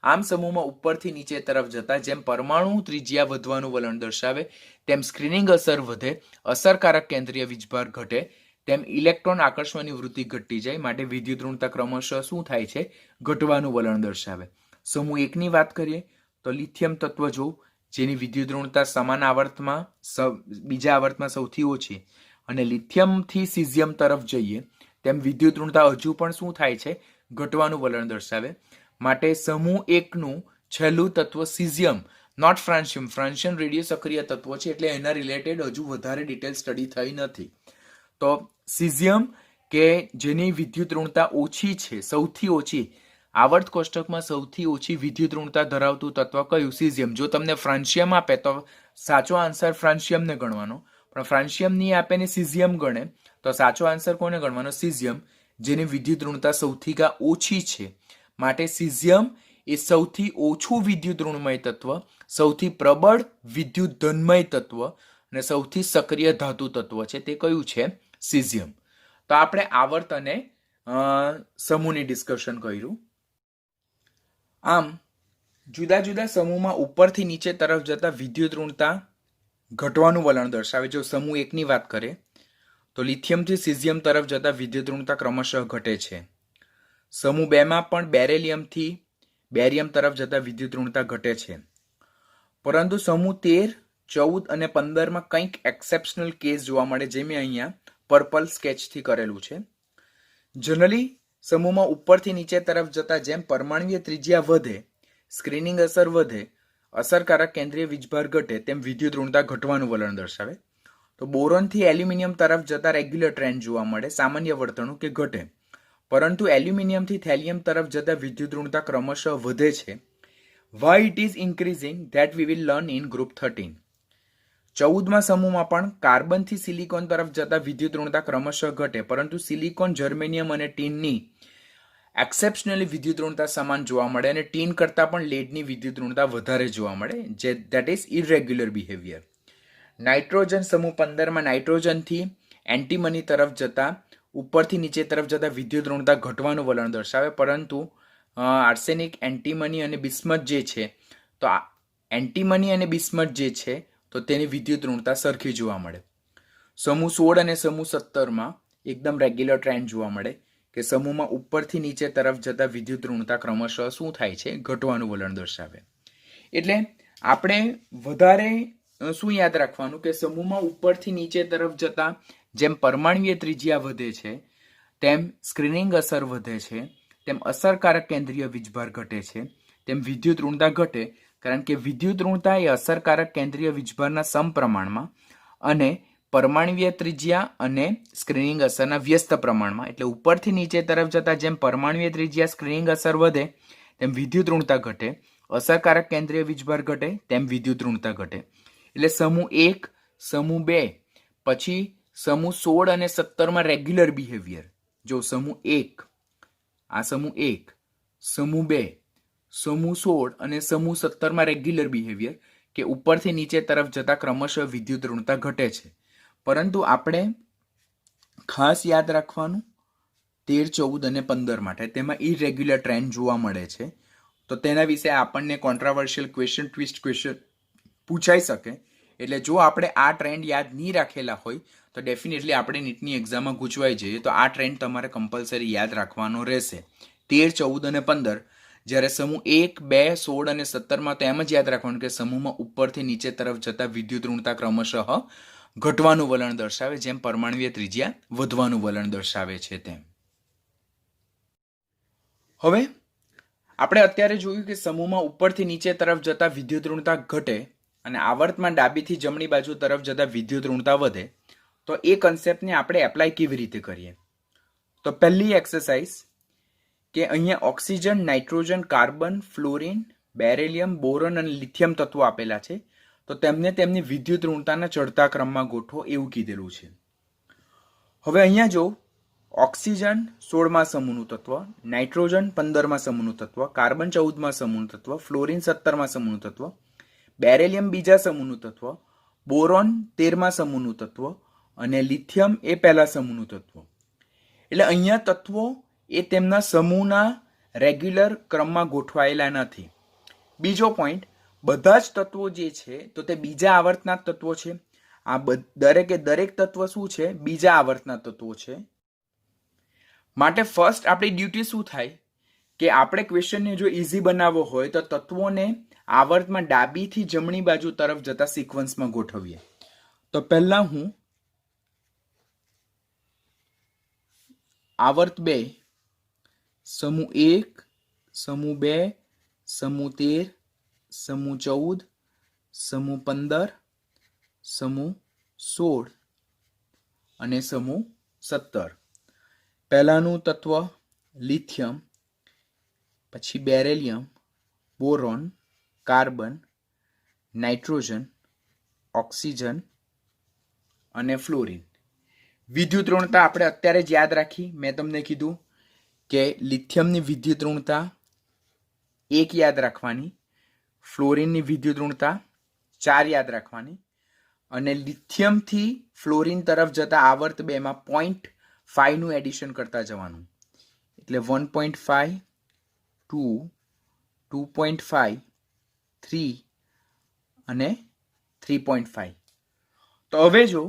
આમ સમૂહમાં ઉપરથી નીચે તરફ જતા જેમ પરમાણુ ત્રિજ્યા વધવાનું વલણ દર્શાવે, તેમ સ્ક્રીનિંગ અસર વધે, અસરકારક કેન્દ્રીય વીજભાર ઘટે, તેમ ઇલેક્ટ્રોન આકર્ષવાની વૃત્તિ ઘટતી જાય. માટે વિદ્યુત ઋણતા ક્રમશઃ શું થાય છે? ઘટવાનું વલણ દર્શાવે. સમૂહ 1ની વાત કરીએ તો લિથિયમ તત્વ જો જેની વિદ્યુત ઋણતા સમાન આવર્તમાં બીજા આવર્તમાં સૌથી ઓછી, અને લિથિયમથી સીઝિયમ તરફ જઈએ તેમ વિદ્યુત ઋણતા હજુ પણ શું થાય છે? ઘટવાનું વલણ દર્શાવે. માટે સમૂહ 1નું છેલ્લું તત્વ સીઝિયમ નોટ ફ્રાન્સિયમ. ફ્રાન્સિયમ રેડિયો સક્રિય તત્વો છે એટલે એના રિલેટેડ હજુ વધારે ડિટેલ સ્ટડી થઈ નથી. તો સિઝિયમ કે જેની વિદ્યુત ઋણતા ઓછી છે, સૌથી ઓછી આવર્ત કોષ્ટકમાં સૌથી ઓછી વિદ્યુત ઋણતા ધરાવતું તત્વ કયું? સિઝિયમ. જો તમને ફ્રાન્સિયમ આપે તો સાચો આન્સર ફ્રાન્સિયમને ગણવાનો, પણ ફ્રાન્સિયમ નહીં આપે ને સિઝિયમ ગણે તો સાચો આન્સર કોને ગણવાનો? સિઝિયમ, જેની વિદ્યુત ઋણતા સૌથી ઓછી છે. માટે સિઝિયમ એ સૌથી ઓછું વિદ્યુત ઋણમય તત્વ, સૌથી પ્રબળ વિદ્યુત ધનમય તત્વ અને સૌથી સક્રિય ધાતુ તત્વ છે. તે કયું છે? સિઝિયમ. તો આપણે આવર્ત અને સમૂહની ડિસ્કશન કર્યું. આમ જુદા જુદા સમૂહમાં ઉપરથી નીચે તરફ જતા વિદ્યુત ઋણતા ઘટવાનું વલણ દર્શાવે. જો સમૂહ 1 ની વાત કરે તો લિથિયમથી સિઝિયમ તરફ જતા વિદ્યુત ઋણતા ક્રમશઃ ઘટે છે. સમૂહ 2 માં પણ બેરેલિયમથી બેરિયમ તરફ જતા વિદ્યુત ઋણતા ઘટે છે. પરંતુ સમૂહ 13, 14 અને 15 માં કંઈક એક્સેપ્શનલ કેસ જોવા મળે, જે મેં અહીંયા પર્પલ સ્કેચથી કરેલું છે. જનરલી સમૂહમાં ઉપરથી નીચે તરફ જતા જેમ પરમાણ્વીય ત્રિજ્યા વધે, સ્ક્રીનિંગ અસર વધે, અસરકારક કેન્દ્રીય વીજભાર ઘટે, તેમ વિદ્યુત ઋણતા ઘટવાનું વલણ દર્શાવે. તો બોરોનથી એલ્યુમિનિયમ તરફ જતા રેગ્યુલર ટ્રેન્ડ જોવા મળે, સામાન્ય વર્તણૂક કે ઘટે. પરંતુ એલ્યુમિનિયમથી થેલિયમ તરફ જતા વિદ્યુત ઋણતા ક્રમશઃ વધે છે. Why it is increasing that we will learn in group 13. 14માં સમૂહમાં પણ કાર્બનથી સિલિકોન તરફ જતા વિદ્યુત ઋણતા ક્રમશઃ ઘટે, પરંતુ સિલિકોન, જર્મેનિયમ અને ટીનની એક્સેપ્શનલી વિદ્યુત ઋણતા સમાન જોવા મળે અને ટીન કરતાં પણ લેડની વિદ્યુત ઋણતા વધારે જોવા મળે, જે that is irregular behaviour. Nitrogen સમૂહ 15માં નાઇટ્રોજનથી એન્ટીમની તરફ જતા ઉપરથી નીચે તરફ જતા વિદ્યુત ઋણતા ઘટવાનું વલણ દર્શાવે, પરંતુ આર્સેનિક, એન્ટીમની અને બિસ્મથ જે છે, તો એન્ટીમની અને બિસ્મથ જે છે તો તેની વિદ્યુત ઋણતા સરખી જોવા મળે. સમૂહ 16 અને સમૂહ 17માં એકદમ રેગ્યુલર ટ્રેન્ડ જોવા મળે કે સમૂહમાં ઉપરથી નીચે તરફ જતા વિદ્યુત ઋણતા ક્રમશઃ શું થાય છે? ઘટવાનું વલણ દર્શાવે. એટલે આપણે વધારે શું યાદ રાખવાનું કે સમૂહમાં ઉપરથી નીચે તરફ જતા જેમ પરમાણ્વીય ત્રિજ્યા વધે છે, તેમ સ્ક્રીનિંગ અસર વધે છે, તેમ અસરકારક કેન્દ્રીય વીજભાર ઘટે છે, તેમ વિદ્યુત ઋણતા ઘટે, કારણ કે વિદ્યુત ઋણતા એ અસરકારક કેન્દ્રીય વીજભારના સમપ્રમાણમાં અને પરમાણ્વીય ત્રિજ્યા અને સ્ક્રીનિંગ અસરના વ્યસ્ત પ્રમાણમાં. એટલે ઉપરથી નીચે તરફ જતા જેમ પરમાણ્વીય ત્રિજ્યા, સ્ક્રીનિંગ અસર વધે તેમ વિદ્યુત ઋણતા ઘટે, અસરકારક કેન્દ્રીય વીજભાર ઘટે તેમ વિદ્યુત ઋણતા ઘટે. એટલે સમૂહ 1, સમૂહ 2, પછી સમૂહ 16 અને 17માં રેગ્યુલર બિહેવિયર. જો સમૂહ 1, આ સમૂહ 1, સમૂહ 2, સમૂહ 16 અને સમૂહ 17માં રેગ્યુલર બિહેવિયર કે ઉપરથી નીચે તરફ જતા ક્રમશઃ વિદ્યુત ઋણતા ઘટે છે. પરંતુ આપણે ખાસ યાદ રાખવાનું 13, 14 અને 15 માટે તેમાં ઇરેગ્યુલર ટ્રેન્ડ જોવા મળે છે. તો તેના વિશે આપણને કોન્ટ્રાવર્શિયલ ક્વેશ્ચન, ટ્વિસ્ટ ક્વેશ્ચન પૂછાઈ શકે. એટલે જો આપણે આ ટ્રેન્ડ યાદ નહીં રાખેલા હોય તો ડેફિનેટલી આપણે નીટની એક્ઝામમાં ગૂંચવાઈ જઈએ. તો આ ટ્રેન્ડ તમારે કમ્પલસરી યાદ રાખવાનો રહેશે. 13, 14 અને 15. જ્યારે સમૂહ 1, 2, 16 અને 17માં તો એમ જ યાદ રાખવાનું કે સમૂહમાં ઉપરથી નીચે તરફ જતા વિદ્યુત ઋણતા ક્રમશઃ ઘટવાનું વલણ દર્શાવે, જેમ પરમાણ્વીય ત્રિજ્યા વધવાનું વલણ દર્શાવે છે તેમ. હવે આપણે અત્યારે જોયું કે સમૂહમાં ઉપરથી નીચે તરફ જતા વિદ્યુત ઋણતા ઘટે અને આવર્તમાં ડાબીથી જમણી બાજુ તરફ જતા વિદ્યુત ઋણતા વધે. તો એ કન્સેપ્ટને આપણે એપ્લાય કેવી રીતે કરીએ? તો પહેલી એક્સરસાઇઝ કે અહીંયા oxygen, nitrogen, carbon, fluorine, beryllium, boron અને લિથિયમ તત્વો આપેલા છે. તો તેમને તેમની વિદ્યુત ઋણતાના ચડતા ક્રમમાં ગોઠવો એવું કીધેલું છે. હવે અહીંયા જો ઓક્સિજન 16મા સમૂહનું તત્વ, નાઇટ્રોજન 15મા સમૂહનું તત્વ, કાર્બન 14મા સમૂહનું તત્વ, ફ્લોરિન 17મા સમૂહનું તત્વ, બેરેલિયમ બીજા સમૂહનું તત્વ, બોરોન 13મા સમૂહનું તત્વ અને લિથિયમ એ પહેલા સમૂહનું તત્વ. એટલે અહીંયા તત્વો એ તેમના સમૂહના રેગ્યુલર ક્રમમાં ગોઠવાયેલા નથી. બીજો પોઈન્ટ, બધા જ તત્વો જે છે તો તે બીજા આવર્તના તત્વો છે. આ દરેકે દરેક તત્વ શું છે? બીજા આવર્તના તત્વો છે. માટે ફર્સ્ટ આપણી ડ્યુટી શું થાય કે આપણે ક્વેશ્ચનને જો ઇઝી બનાવવો હોય તો તત્વોને આવર્તમાં ડાબીથી જમણી બાજુ તરફ જતા સિક્વન્સમાં ગોઠવીએ. તો પહેલા હું આવર્ત 2, સમૂહ 1, સમૂહ 2, સમૂહ 13, સમૂહ 14, સમૂહ 15, સમૂહ 16 અને સમૂહ 17. પહેલાનું તત્વ લિથિયમ, પછી beryllium, boron, carbon, nitrogen, oxygen અને ફ્લોરિન. વિદ્યુત ઋણતા આપણે અત્યારે જ યાદ રાખી. મેં તમને કીધું કે લિથિયમની વિદ્યુત ઋણતા 1 યાદ રાખવાની, ફ્લોરિનની વિદ્યુત ઋણતા 4 યાદ રાખવાની અને લિથિયમથી ફ્લોરિન તરફ જતા આવર્ત 2માં 0.5 નું એડિશન કરતા જવાનું. એટલે 1.5, 2, 2.5, 3 અને 3.5. તો હવે જો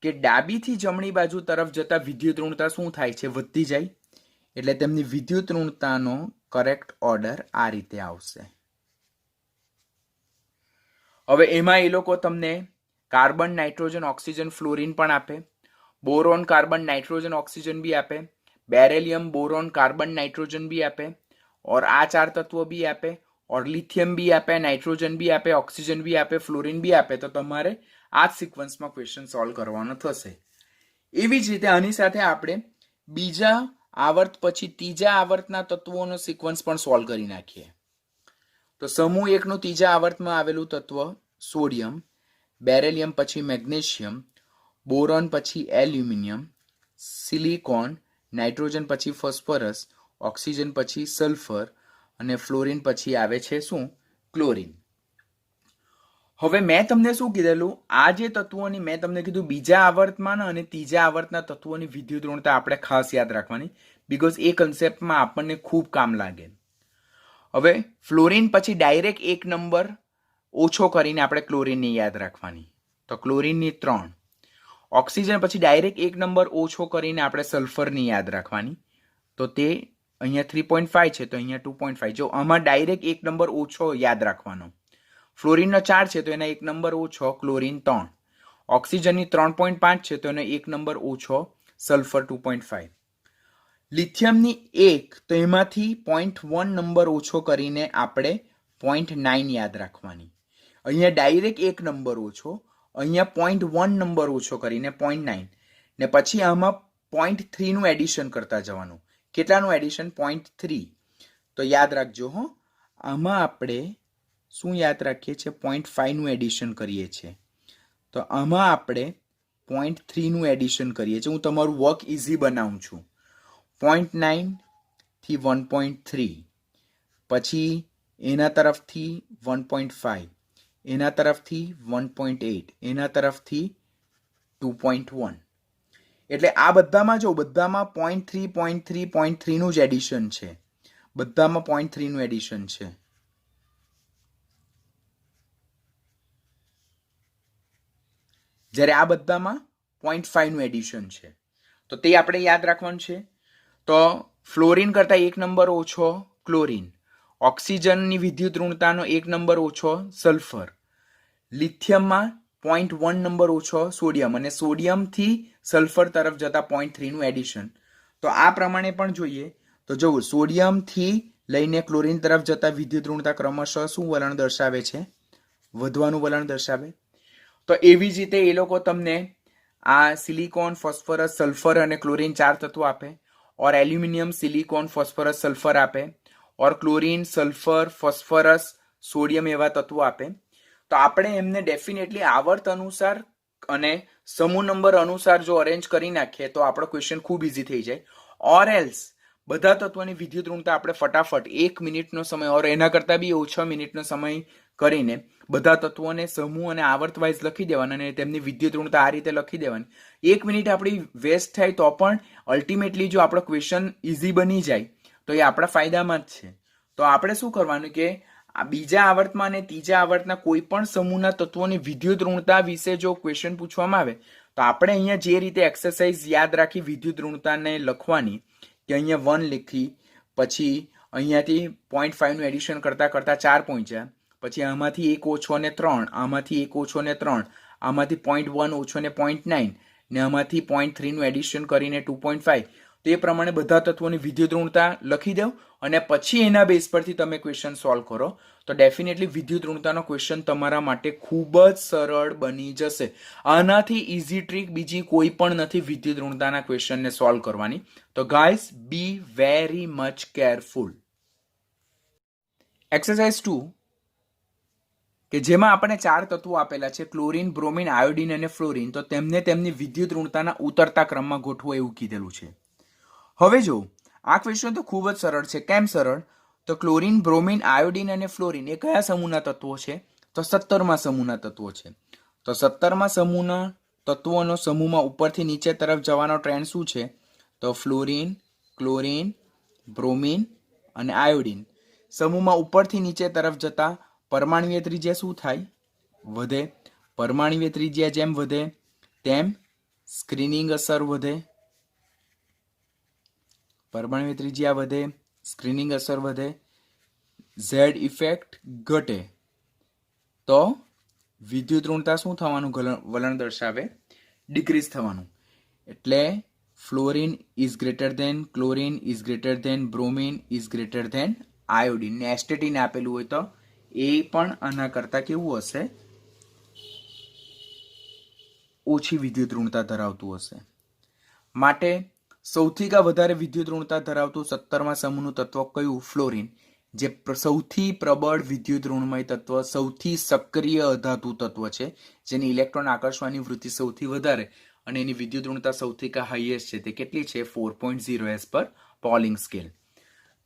કે ડાબીથી જમણી બાજુ તરફ જતા વિદ્યુત ઋણતા શું થાય છે? વધતી જાય. એટલે તેમની વિદ્યુત ઋણતાનો કરેક્ટ ઓર્ડર આ રીતે આવશે. હવે એમાં એ લોકો તમને કાર્બન, નાઇટ્રોજન, ઓક્સિજન, ફ્લોરિન પણ આપે, બોરોન, કાર્બન, નાઇટ્રોજન, ઓક્સિજન भी આપે, बेरिलियम, बोरोन, कार्बन, नाइट्रोजन भी आपे और आ 4 तत्वों भी आपे और लिथियम भी आपे, नाइट्रोजन भी आपे, ऑक्सीजन भी आपे, फ्लोरिन भी आपे. तो તમારે આ સિક્વન્સમાં ક્વેશ્ચન સોલ્વ કરવાનો થશે. એવી જ રીતે આની સાથે આપણે બીજા આવર્ત પછી ત્રીજા આવર્તના તત્વોનો સિક્વન્સ પણ સોલ્વ કરી નાખીએ. તો સમૂહ 1 નું ત્રીજા આવર્તમાં આવેલું તત્વ સોડિયમ, બેરિલિયમ પછી મેગ્નેશિયમ, બોરોન પછી એલ્યુમિનિયમ, સિલિકોન, નાઇટ્રોજન પછી ફોસ્ફરસ, ઓક્સિજન પછી સલ્ફર અને ફ્લોરિન પછી આવે છે શું? ક્લોરિન. હવે મેં તમને શું કીધેલું? આ જે તત્વોની મેં તમને કીધું બીજા આવર્તમાં અને ત્રીજા આવર્તના તત્વોની વિદ્યુત ઋણતા આપણે ખાસ યાદ રાખવાની, બીકોઝ એ કન્સેપ્ટમાં આપણને ખૂબ કામ લાગે. હવે ફ્લોરિન પછી ડાયરેક્ટ 1 નંબર ઓછો કરીને આપણે ક્લોરિનની યાદ રાખવાની. તો ક્લોરિનની 3. ઓક્સિજન પછી ડાયરેક્ટ 1 નંબર ઓછો કરીને આપણે સલ્ફરની યાદ રાખવાની. તો તે અહીંયા 3.5 છે તો અહીંયા 2.5. જો આમાં ડાયરેક્ટ 1 નંબર ઓછો યાદ રાખવાનો. ફ્લોરિનનો 4 છે તો એના 1 નંબર ઓછો ક્લોરિન 3. ઓક્સિજનની 3.5 છે તો એનો 1 નંબર ઓછો સલ્ફર 2.5. લિથિયમની 1 તો એમાંથી 0.1 નંબર ઓછો કરીને આપણે 0.9 યાદ રાખવાની. અહીંયા ડાયરેક્ટ 1 નંબર ઓછો, અહીંયા 0.1 નંબર ઓછો કરીને 0.9 ને પછી આમાં 0.3 નું એડિશન કરતા જવાનું. કેટલાનું એડિશન? 0.3. તો યાદ રાખજો હો, આમાં આપણે શું યાદ રાખીએ છીએ? 0.5 નું એડિશન કરીએ છીએ. તો આમાં આપણે 0.3 નું એડિશન કરીએ છીએ. હું તમારું વર્ક ઇઝી બનાવું છું. 0.9 થી 1.3, પછી એના તરફથી 1.5, એના તરફથી 1.8, એના તરફથી 2.1. એટલે આ બધામાં જો બધામાં 0.3, 0.3, 0.3 નું જ એડિશન છે. બધામાં 0.3 નું એડિશન છે. જ્યારે આ બધામાં 0.5 નું એડિશન છે. તો તે આપણે યાદ રાખવાનું છે. તો ફ્લોરિન કરતા 1 નંબર ઓછો ક્લોરિન, ઓક્સિજનની વિદ્યુત ઋણતાનો 1 નંબર ઓછો સલ્ફર, લિથિયમમાં 0.1 નંબર ઓછો સોડિયમ અને સોડિયમથી સલ્ફર તરફ જતા 0.3 નું એડિશન. તો આ પ્રમાણે પણ જોઈએ તો જો સોડિયમથી લઈને ક્લોરિન તરફ જતા વિદ્યુત ઋણતા ક્રમશઃ શું વલણ દર્શાવે છે? વધવાનું વલણ દર્શાવે. તો એવી જ રીતે એ લોકો તમને આ સિલિકોન, ફોસ્ફરસ, સલ્ફર અને ક્લોરિન 4 તત્વો આપે और एल्यूमिनियम, सिलिकॉन, फॉस्फरस, सल्फर आपे और क्लोरीन, सल्फर, फॉस्फरस, सोडियम एवा तत्वों आपे. तो આપણે એમને ડેફિનેટલી આવર્ત અનુસાર અને સમૂહ નંબર અનુસાર જો અરેન્જ કરી નાખીએ તો આપણો ક્વેશ્ચન ખૂબ ઇઝી થઈ જાય. ઓર એલ્સ બધા તત્વોની વિદ્યુત ઋણતા આપણે ફટાફટ 1 મિનિટનો સમય ઓર એના કરતાં બી ઓછો મિનિટનો સમય કરીને બધા તત્વોને સમૂહ અને આવર્ત વાઇઝ લખી દેવાના અને તેમની વિદ્યુત ઋણતા આ રીતે લખી દેવાની. 1 મિનિટ આપણી વેસ્ટ થાય તો પણ અલ્ટિમેટલી જો આપણો ક્વેશ્ચન ઇઝી બની જાય તો એ આપણા ફાયદામાં જ છે. તો આપણે શું કરવાનું કે આ બીજા આવર્તમાં અને ત્રીજા આવર્તના કોઈ પણ સમૂહના તત્વોની વિદ્યુત ઋણતા વિશે જો ક્વેશ્ચન પૂછવામાં આવે તો આપણે અહીંયા જે રીતે એક્સરસાઇઝ યાદ રાખી વિદ્યુત ઋણતાને લખવાની કે અહીંયા 1 લખી, પછી અહીંયાથી 0.5 નું એડિશન કરતા કરતા 4 પહોંચ્યા, પછી આમાંથી 1 ઓછો ને 3, આમાંથી 1 ઓછો ને 3, આમાંથી 0.1 ઓછો ને 0.9 ને આમાંથી 0.3 નું એડિશન કરીને 2.5. તે પ્રમાણે બધા તત્વોની વિદ્યુત ઋણતા લખી દો અને પછી એના બેઝ પરથી તમે ક્વેશ્ચન સોલ્વ કરો તો ડેફિનેટલી વિદ્યુત ઋણતાનો ક્વેશ્ચન તમારા માટે ખૂબ જ સરળ બની જશે. આનાથી ઇઝી ટ્રીક બીજી કોઈ પણ નથી વિદ્યુત ઋણતાના ક્વેશ્ચનને સોલ્વ કરવાની. તો guys be very much careful. Exercise 2 કે જેમાં આપણે 4 તત્વો આપેલા છે ક્લોરીન, બ્રોમિન, આયોડિન અને ફ્લોરિન, તો તેમને તેમની વિદ્યુત ઋણતાના ઉતરતા ક્રમમાં ગોઠવો એવું કીધેલું છે. હવે જો આ ક્વેશ્ચન તો ખૂબ જ સરળ છે. કેમ સરળ? તો ક્લોરીન, બ્રોમિન, આયોડિન અને ફ્લોરિન એ કયા સમૂહના તત્વો છે? તો 17મા સમૂહના તત્વો છે. તો 17મા સમૂહના તત્વોનો સમૂહમાં ઉપરથી નીચે તરફ જવાનો ટ્રેન્ડ શું છે? તો ફ્લોરિન, ક્લોરીન, બ્રોમિન અને આયોડિન સમૂહમાં ઉપરથી નીચે તરફ જતા પરમાણ્વીય ત્રિજ્યા શું થાય? વધે. પરમાણ્વીય ત્રિજ્યા જેમ વધે તેમ સ્ક્રીનિંગ અસર વધે. પરમાણ્વીય ત્રિજ્યા વધે, સ્ક્રીનિંગ અસર વધે, ઝેડ ઇફેક્ટ ઘટે. તો વિદ્યુત ઋણતા શું થવાનું વલણ દર્શાવે? ડિક્રીઝ થવાનું. એટલે fluorine is greater than chlorine is greater than bromine is greater than iodine. ને એસ્ટેટીને આપેલું હોય તો એ પણ આના કરતા કેવું હશે? ઓછી વિદ્યુત ઋણતા ધરાવતું હશે. માટે સૌથી વધારે વિદ્યુત ઋણતા ધરાવતું 17મા સમૂહનું તત્વ કયું? ફ્લોરિન, જે સૌથી પ્રબળ વિદ્યુત ઋણમય તત્વ, સૌથી સક્રિય અધાતુ તત્વ છે, જેની ઇલેક્ટ્રોન આકર્ષવાની વૃત્તિ સૌથી વધારે અને એની વિદ્યુત ઋણતા સૌથી હાઈએસ્ટ છે. તે કેટલી છે? 4.0 એસ પર પોલિંગ સ્કેલ.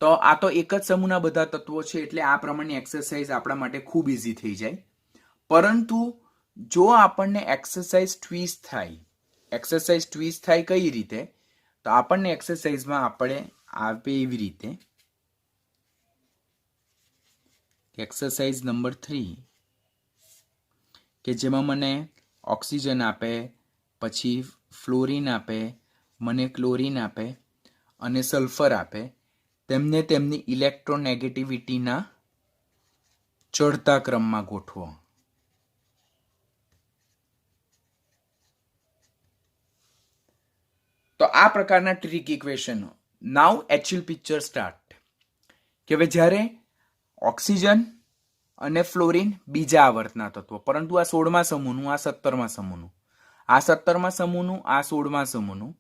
તો આ તો એક જ સમૂહના બધા તત્વો છે એટલે આ પ્રમાણની એક્સરસાઇઝ આપણા માટે ખૂબ ઇઝી થઈ જાય. પરંતુ જો આપણને એક્સરસાઇઝ ટ્વિસ્ટ થાય કઈ રીતે? તો આપણને એક્સરસાઇઝમાં આપણે આપે એવી રીતે એક્સરસાઇઝ નંબર 3 કે જેમાં મને ઓક્સિજન આપે, પછી ફ્લોરિન આપે, મને ક્લોરીન આપે અને સલ્ફર આપે, તેમને તેમની ઇલેક્ટ્રોનેગેટિવિટીના ચડતા ક્રમમાં ગોઠવો. તો આ પ્રકારના ટ્રિક ઇક્વેશન. નાઉ એક્ચ્યુઅલ પિક્ચર સ્ટાર્ટ. કે હવે જ્યારે ઓક્સિજન અને ફ્લોરિન બીજા આવર્તના તત્વો, પરંતુ આ 16મા સમૂહનું, આ 17મા સમૂહનું, આ 17મા સમૂહનું, આ 16મા સમૂહનું,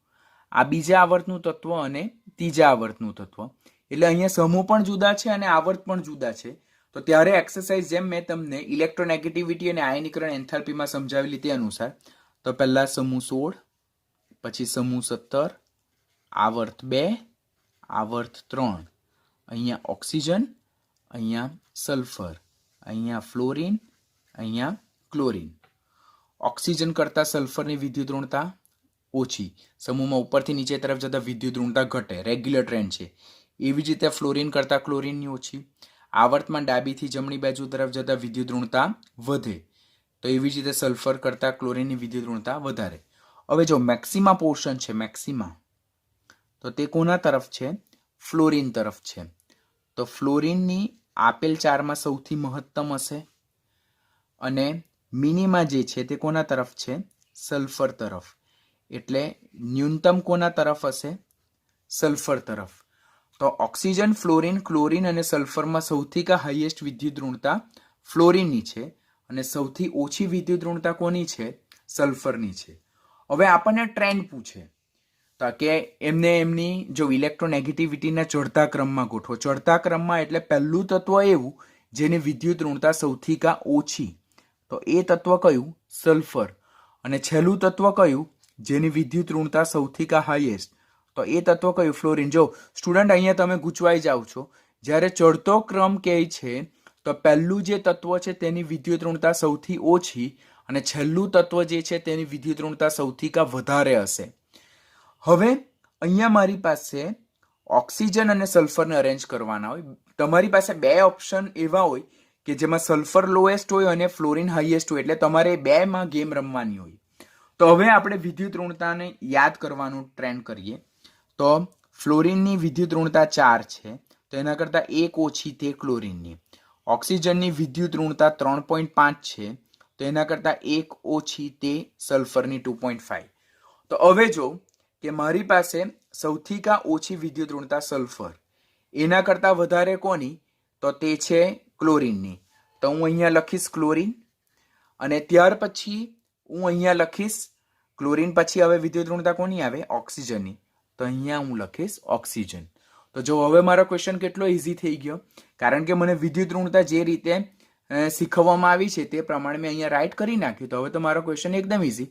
આ બીજા આવર્તનું તત્વ અને ત્રીજા આવર્તનું તત્વ, એટલે અહીંયા સમૂહ પણ જુદા છે અને આવર્ત પણ જુદા છે. તો ત્યારે એક્સરસાઇઝ જેમ મેં તમને ઇલેક્ટ્રોનેગેટિવિટી અને આયનીકરણ એન્થાલ્પીમાં સમજાવેલી તે અનુસાર, તો પહેલા સમૂહ 16, પછી સમૂહ 17, આવર્ત 2, આવર્ત 3, અહીંયા ઓક્સિજન, અહીંયા સલ્ફર, અહીંયા ફ્લોરિન, અહીંયા ક્લોરીન. ઓક્સિજન કરતા સલ્ફરની વિદ્યુત ઋણતા ઓછી, સમૂહમાં ઉપરથી નીચે તરફ જતા વિદ્યુત ઋણતા ઘટે, રેગ્યુલર ટ્રેન્ડ છે. એવી જ રીતે ફ્લોરિન કરતા ક્લોરીનની ઓછી, આવર્તમાં ડાબીથી જમણી બાજુ તરફ જતા વિદ્યુત ઋણતા વધે. તો એવી જ રીતે સલ્ફર કરતા ક્લોરીનની વિદ્યુત ઋણતા વધારે. હવે જો મેક્સિમા પોર્શન છે, મેક્સિમા, તો તે કોના તરફ છે? ફ્લોરિન તરફ છે. તો ફ્લોરિનની આપેલ 4માં સૌથી મહત્તમ હશે અને મિનિમા જે છે તે કોના તરફ છે? સલ્ફર તરફ. એટલે ન્યૂનતમ કોના તરફ હશે? સલ્ફર તરફ. તો ઓક્સિજન, ફ્લોરિન, ક્લોરીન અને સલ્ફરમાં સૌથી હાઈએસ્ટ વિદ્યુત ઋણતા ફ્લોરિનની છે અને સૌથી ઓછી વિદ્યુત ઋણતા કોની છે? સલ્ફરની છે. હવે આપણને ટ્રેન્ડ પૂછે તો કે એમને એમની જો ઇલેક્ટ્રોનેગેટિવિટીના ચડતા ક્રમમાં ગોઠવો. ચડતા ક્રમમાં એટલે પહેલું તત્વ એવું જેની વિદ્યુત ઋણતા સૌથી ઓછી, તો એ તત્વ કયું? સલ્ફર. અને છેલ્લું તત્વ કયું જેની વિદ્યુત ઋણતા સૌથી હાઈએસ્ટ? તો એ તત્વ કયું? ફ્લોરિન. જો સ્ટુડન્ટ અહીંયા તમે ગૂંચવાઈ જાઓ છો. જ્યારે ચડતો ક્રમ કહે છે તો પહેલું જે તત્વ છે તેની વિદ્યુત ઋણતા સૌથી ઓછી અને છેલ્લું તત્વ જે છે તેની વિદ્યુત ઋણતા સૌથી વધારે હશે. હવે અહીંયા મારી પાસે ઓક્સિજન અને સલ્ફરને અરેન્જ કરવાના હોય. તમારી પાસે બે ઓપ્શન એવા હોય કે જેમાં સલ્ફર લોએસ્ટ હોય અને ફ્લોરિન હાઈએસ્ટ હોય, એટલે તમારે બેમાં ગેમ રમવાની હોય. તો હવે આપણે વિદ્યુત ઋણતાને યાદ કરવાનું ટ્રેન્ડ કરીએ. તો ફ્લોરિનની વિદ્યુત ઋણતા 4 છે, તો એના કરતાં 1 ઓછી તે ક્લોરીનની. ઓક્સિજનની વિદ્યુત ઋણતા 3.5 છે, તો એના કરતાં 1 ઓછી તે સલ્ફરની 2.5. તો હવે જો કે મારી પાસે સૌથી કા ઓછી વિદ્યુત ઋણતા સલ્ફર, એના કરતાં વધારે કોની? તો તે છે ક્લોરીનની. તો હું અહીંયા લખીશ ક્લોરીન, અને ત્યાર પછી હું અહીંયા લખીશ ક્લોરીન પછી હવે વિદ્યુત ઋણતા કોની આવે? ઓક્સિજનની. તો અહીંયા હું લખીશ ઓક્સિજન. તો જો હવે મારો ક્વેશ્ચન કેટલો ઇઝી થઈ ગયો, કારણ કે મને વિદ્યુત ઋણતા જે રીતે શીખવવામાં આવી છે તે પ્રમાણે મેં અહીંયા રાઇટ કરી નાખ્યું. તો હવે તો મારો ક્વેશ્ચન એકદમ ઇઝી,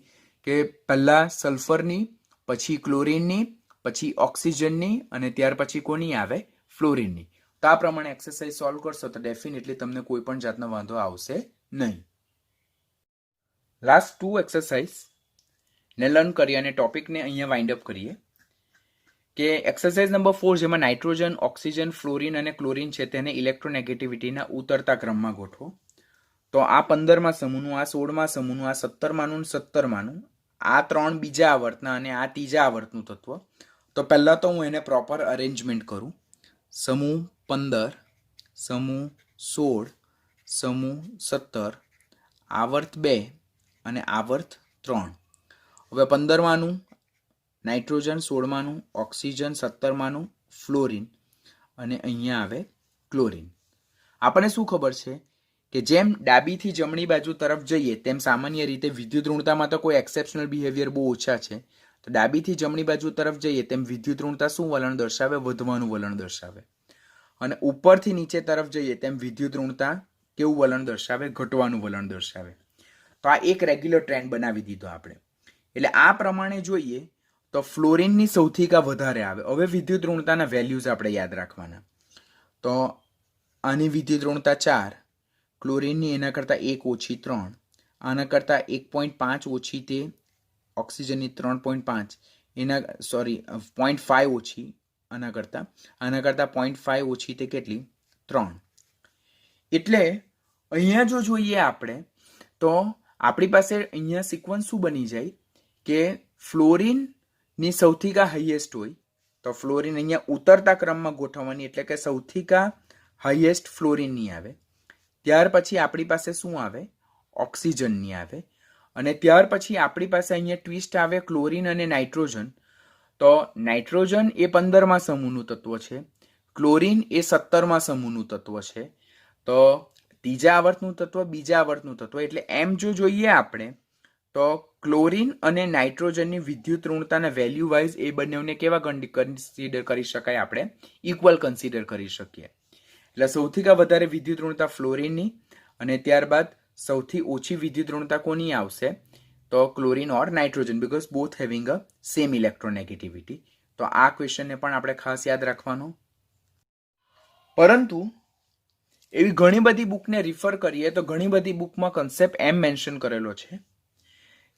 કે પહેલા સલ્ફરની, પછી ક્લોરીનની, પછી ઓક્સિજનની, અને ત્યાર પછી કોની આવે? ફ્લોરિનની. તો આ પ્રમાણે એક્સરસાઇઝ સોલ્વ કરશો તો ડેફિનેટલી તમને કોઈ પણ જાતનો વાંધો આવશે નહીં. લાસ્ટ 2 એક્સરસાઇઝ ને લર્ન કરીએ અને ટોપિકને અહીંયા વાઇન્ડ અપ કરીએ. કે એક્સરસાઇઝ નંબર 4, જેમાં નાઇટ્રોજન, ઓક્સિજન, ફ્લોરિન અને ક્લોરીન છે તેને ઇલેક્ટ્રોનેગેટિવિટીના ઉતરતા ક્રમમાં ગોઠવો. તો આ 15મા સમૂહનું, આ 16મા સમૂહનું, આ 17માનું, 17માનું, આ 3 બીજા આવર્તના અને આ ત્રીજા આવર્તનું તત્વ. તો પહેલાં તો હું એને પ્રોપર અરેન્જમેન્ટ કરું. સમૂહ 15, સમૂહ 16, સમૂહ 17, આવર્ત 2 અને આવર્ત 3. હવે 15માનું નાઇટ્રોજન, 16માનું ઓક્સિજન, 17માનું ફ્લોરિન અને અહીંયા આવે ક્લોરીન. આપણને શું ખબર છે કે જેમ ડાબીથી જમણી બાજુ તરફ જઈએ તેમ સામાન્ય રીતે વિદ્યુત ઋણતામાં તો કોઈ એક્સેપ્શનલ બિહેવિયર બહુ ઓછા છે. તો ડાબીથી જમણી બાજુ તરફ જઈએ તેમ વિદ્યુત ઋણતા શું વલણ દર્શાવે? વધવાનું વલણ દર્શાવે. અને ઉપરથી નીચે તરફ જઈએ તેમ વિદ્યુત ઋણતા કેવું વલણ દર્શાવે? ઘટવાનું વલણ દર્શાવે. તો આ એક રેગ્યુલર ટ્રેન્ડ બનાવી દીધો આપણે. એટલે આ પ્રમાણે જોઈએ તો ફ્લોરિનની સૌથી કા વધારે આવે. હવે વિદ્યુત ઋણતાના વેલ્યુઝ આપણે યાદ રાખવાના. તો આની વિદ્યુત ઋણતા 4, ક્લોરીનની એના કરતાં 1 ઓછી 3, આના કરતાં 1.5 ઓછી તે ઓક્સિજનની 3.5, એના 0.5 ઓછી આના કરતાં 0.5 ઓછી તે કેટલી? 3. એટલે અહીંયા જો જોઈએ આપણે તો આપણી પાસે અહીંયા સિક્વન્સ શું બની જાય કે ફ્લોરિનની સૌથી કા હાઈએસ્ટ હોય તો ફ્લોરિન અહીંયા ઉતરતા ક્રમમાં ગોઠવવાની, એટલે કે સૌથી કા હાઈએસ્ટ ફ્લોરિનની આવે. ત્યાર પછી આપણી પાસે શું આવે? ઓક્સિજનની આવે. અને ત્યાર પછી આપણી પાસે અહીંયા ટ્વિસ્ટ આવે ક્લોરીન અને નાઇટ્રોજન. તો નાઇટ્રોજન એ 15મા સમૂહનું તત્વ છે, ક્લોરીન એ 17મા સમૂહનું તત્વ છે. તો ત્રીજા આવર્તનું તત્વ, બીજા આવર્તનું તત્વ. એટલે એમ જો જોઈએ આપણે તો ક્લોરીન અને નાઇટ્રોજનની વિદ્યુત ઋણતાના વેલ્યુ વાઇઝ એ બંનેને કેવા કન્સિડર કરી શકાય? આપણે ઇક્વલ કન્સિડર કરી શકીએ. એટલે સૌથી વધારે વિદ્યુત ઋણતા ફ્લોરિનની, અને ત્યારબાદ સૌથી ઓછી વિદ્યુત ઋણતા કોની આવશે? તો chlorine or nitrogen, because both having a same electronegativity. તો આ ક્વેશ્ચનને પણ આપણે ખાસ યાદ રાખવાનો. પરંતુ એવી ઘણી બધી બુકને રિફર કરીએ તો ઘણી બધી બુકમાં કન્સેપ્ટ એમ મેન્શન કરેલો છે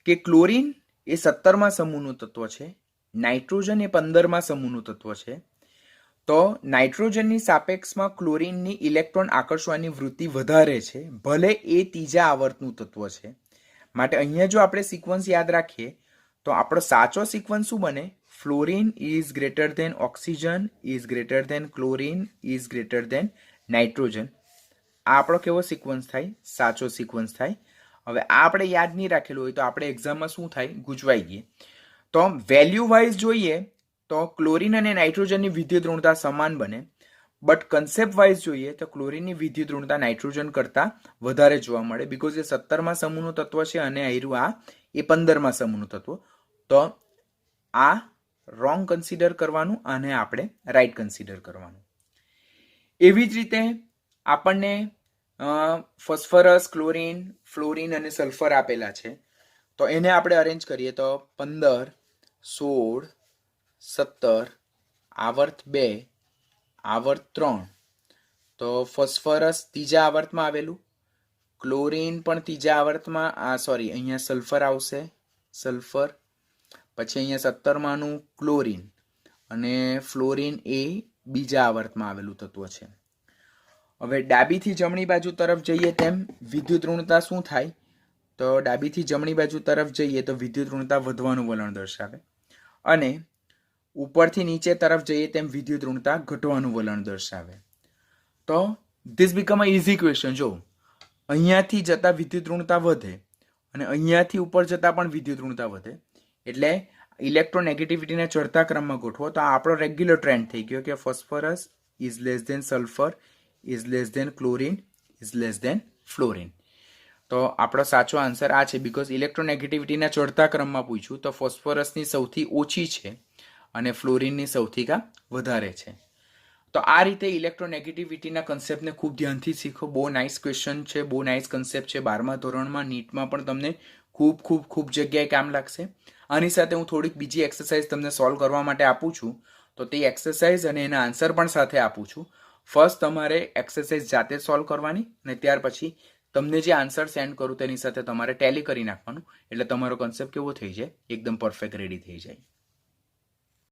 કે ક્લોરીન એ 17મા સમૂહનું તત્વ છે, નાઇટ્રોજન એ 15મા સમૂહનું તત્વ છે. તો નાઇટ્રોજનની સાપેક્ષમાં ક્લોરીનની ઇલેક્ટ્રોન આકર્ષવાની વૃત્તિ વધારે છે, ભલે એ ત્રીજા આવર્તનું તત્વ છે. માટે અહીંયા જો આપણે સિક્વન્સ યાદ રાખીએ તો આપણો સાચો સિક્વન્સ શું બને? Fluorine is greater than oxygen is greater than chlorine is greater than nitrogen. આ આપણો કેવો સિક્વન્સ થાય? સાચો સિક્વન્સ થાય. હવે આ આપણે યાદ નહીં રાખેલું હોય તો આપણે એક્ઝામમાં શું થાય? ગૂંચવાઈ ગઈએ. તો વેલ્યુ વાઇઝ જોઈએ તો ક્લોરીન અને નાઇટ્રોજનની વિદ્યુત ઋણતા સમાન બને, બટ કન્સેપ્ટ વાઇઝ જોઈએ તો ક્લોરીનની વિદ્યુત ઋણતા નાઇટ્રોજન કરતાં વધારે જોવા મળે, બીકોઝ એ 17મા સમૂહનું તત્વ છે અને આયરું આ એ 15મા સમૂહનું તત્વ. તો આ રોંગ કન્સિડર કરવાનું અને આપણે રાઈટ કન્સિડર કરવાનું. એવી જ રીતે આપણને ફોસ્ફરસ, ક્લોરીન, ફ્લોરિન અને સલ્ફર આપેલા છે. તો એને આપણે અરેન્જ કરીએ તો 15, 16, 17, આવર્ત 2, આવર્ત 3. તો ફોસ્ફરસ ત્રીજા આવર્તમાં આવેલું, ક્લોરીન પણ ત્રીજા આવર્તમાં, અહીંયા સલ્ફર આવશે, સલ્ફર. પછી અહીંયા 17માનું ક્લોરીન અને ફ્લોરિન એ બીજા આવર્તમાં આવેલું તત્વ છે. હવે ડાબીથી જમણી બાજુ તરફ જઈએ તેમ વિદ્યુત ઋણતા શું થાય? તો ડાબીથી જમણી બાજુ તરફ જઈએ તો વિદ્યુત ઋણતા વધવાનું વલણ દર્શાવે, અને ઉપરથી નીચે તરફ જઈએ તેમ વિદ્યુત ઋણતા ઘટવાનું વલણ દર્શાવે. તો this become a easy question. જો અહીંયાથી જતા વિદ્યુત ઋણતા વધે અને અહીંયાથી ઉપર જતા પણ વિદ્યુત ઋણતા વધે, એટલે ઇલેક્ટ્રોનેગેટિવિટીના ચડતા ક્રમમાં ગોઠવો તો આ આપણો રેગ્યુલર ટ્રેન્ડ થઈ ગયો કે phosphorus is less than sulphur is less than chlorine is less than fluorine. તો આપણો સાચો આન્સર આ છે, બીકોઝ ઇલેક્ટ્રોનેગેટિવિટીના ચડતા ક્રમમાં પૂછ્યું તો ફોસ્ફરસની સૌથી ઓછી છે અને ફ્લોરિનની સૌથી વધારે છે. તો આ રીતે ઇલેક્ટ્રોનેગેટિવિટીના કન્સેપ્ટને ખૂબ ધ્યાનથી શીખો. બહુ નાઇસ ક્વેશ્ચન છે, બહુ નાઇસ કન્સેપ્ટ છે. 12મા ધોરણમાં નીટમાં પણ તમને ખૂબ ખૂબ ખૂબ જગ્યાએ કામ લાગશે. આની સાથે હું થોડીક બીજી એક્સરસાઇઝ તમને સોલ્વ કરવા માટે આપું છું, તો તે એક્સરસાઇઝ અને એના આન્સર પણ સાથે આપું છું. ફર્સ્ટ તમારે એક્સરસાઇઝ જાતે સોલ્વ કરવાની અને ત્યાર પછી તમને જે આન્સર સેન્ડ કરું તેની સાથે તમારે ટેલી કરી નાખવાનું, એટલે તમારો કન્સેપ્ટ કેવો થઈ જાય, એકદમ પરફેક્ટ રેડી થઈ જાય.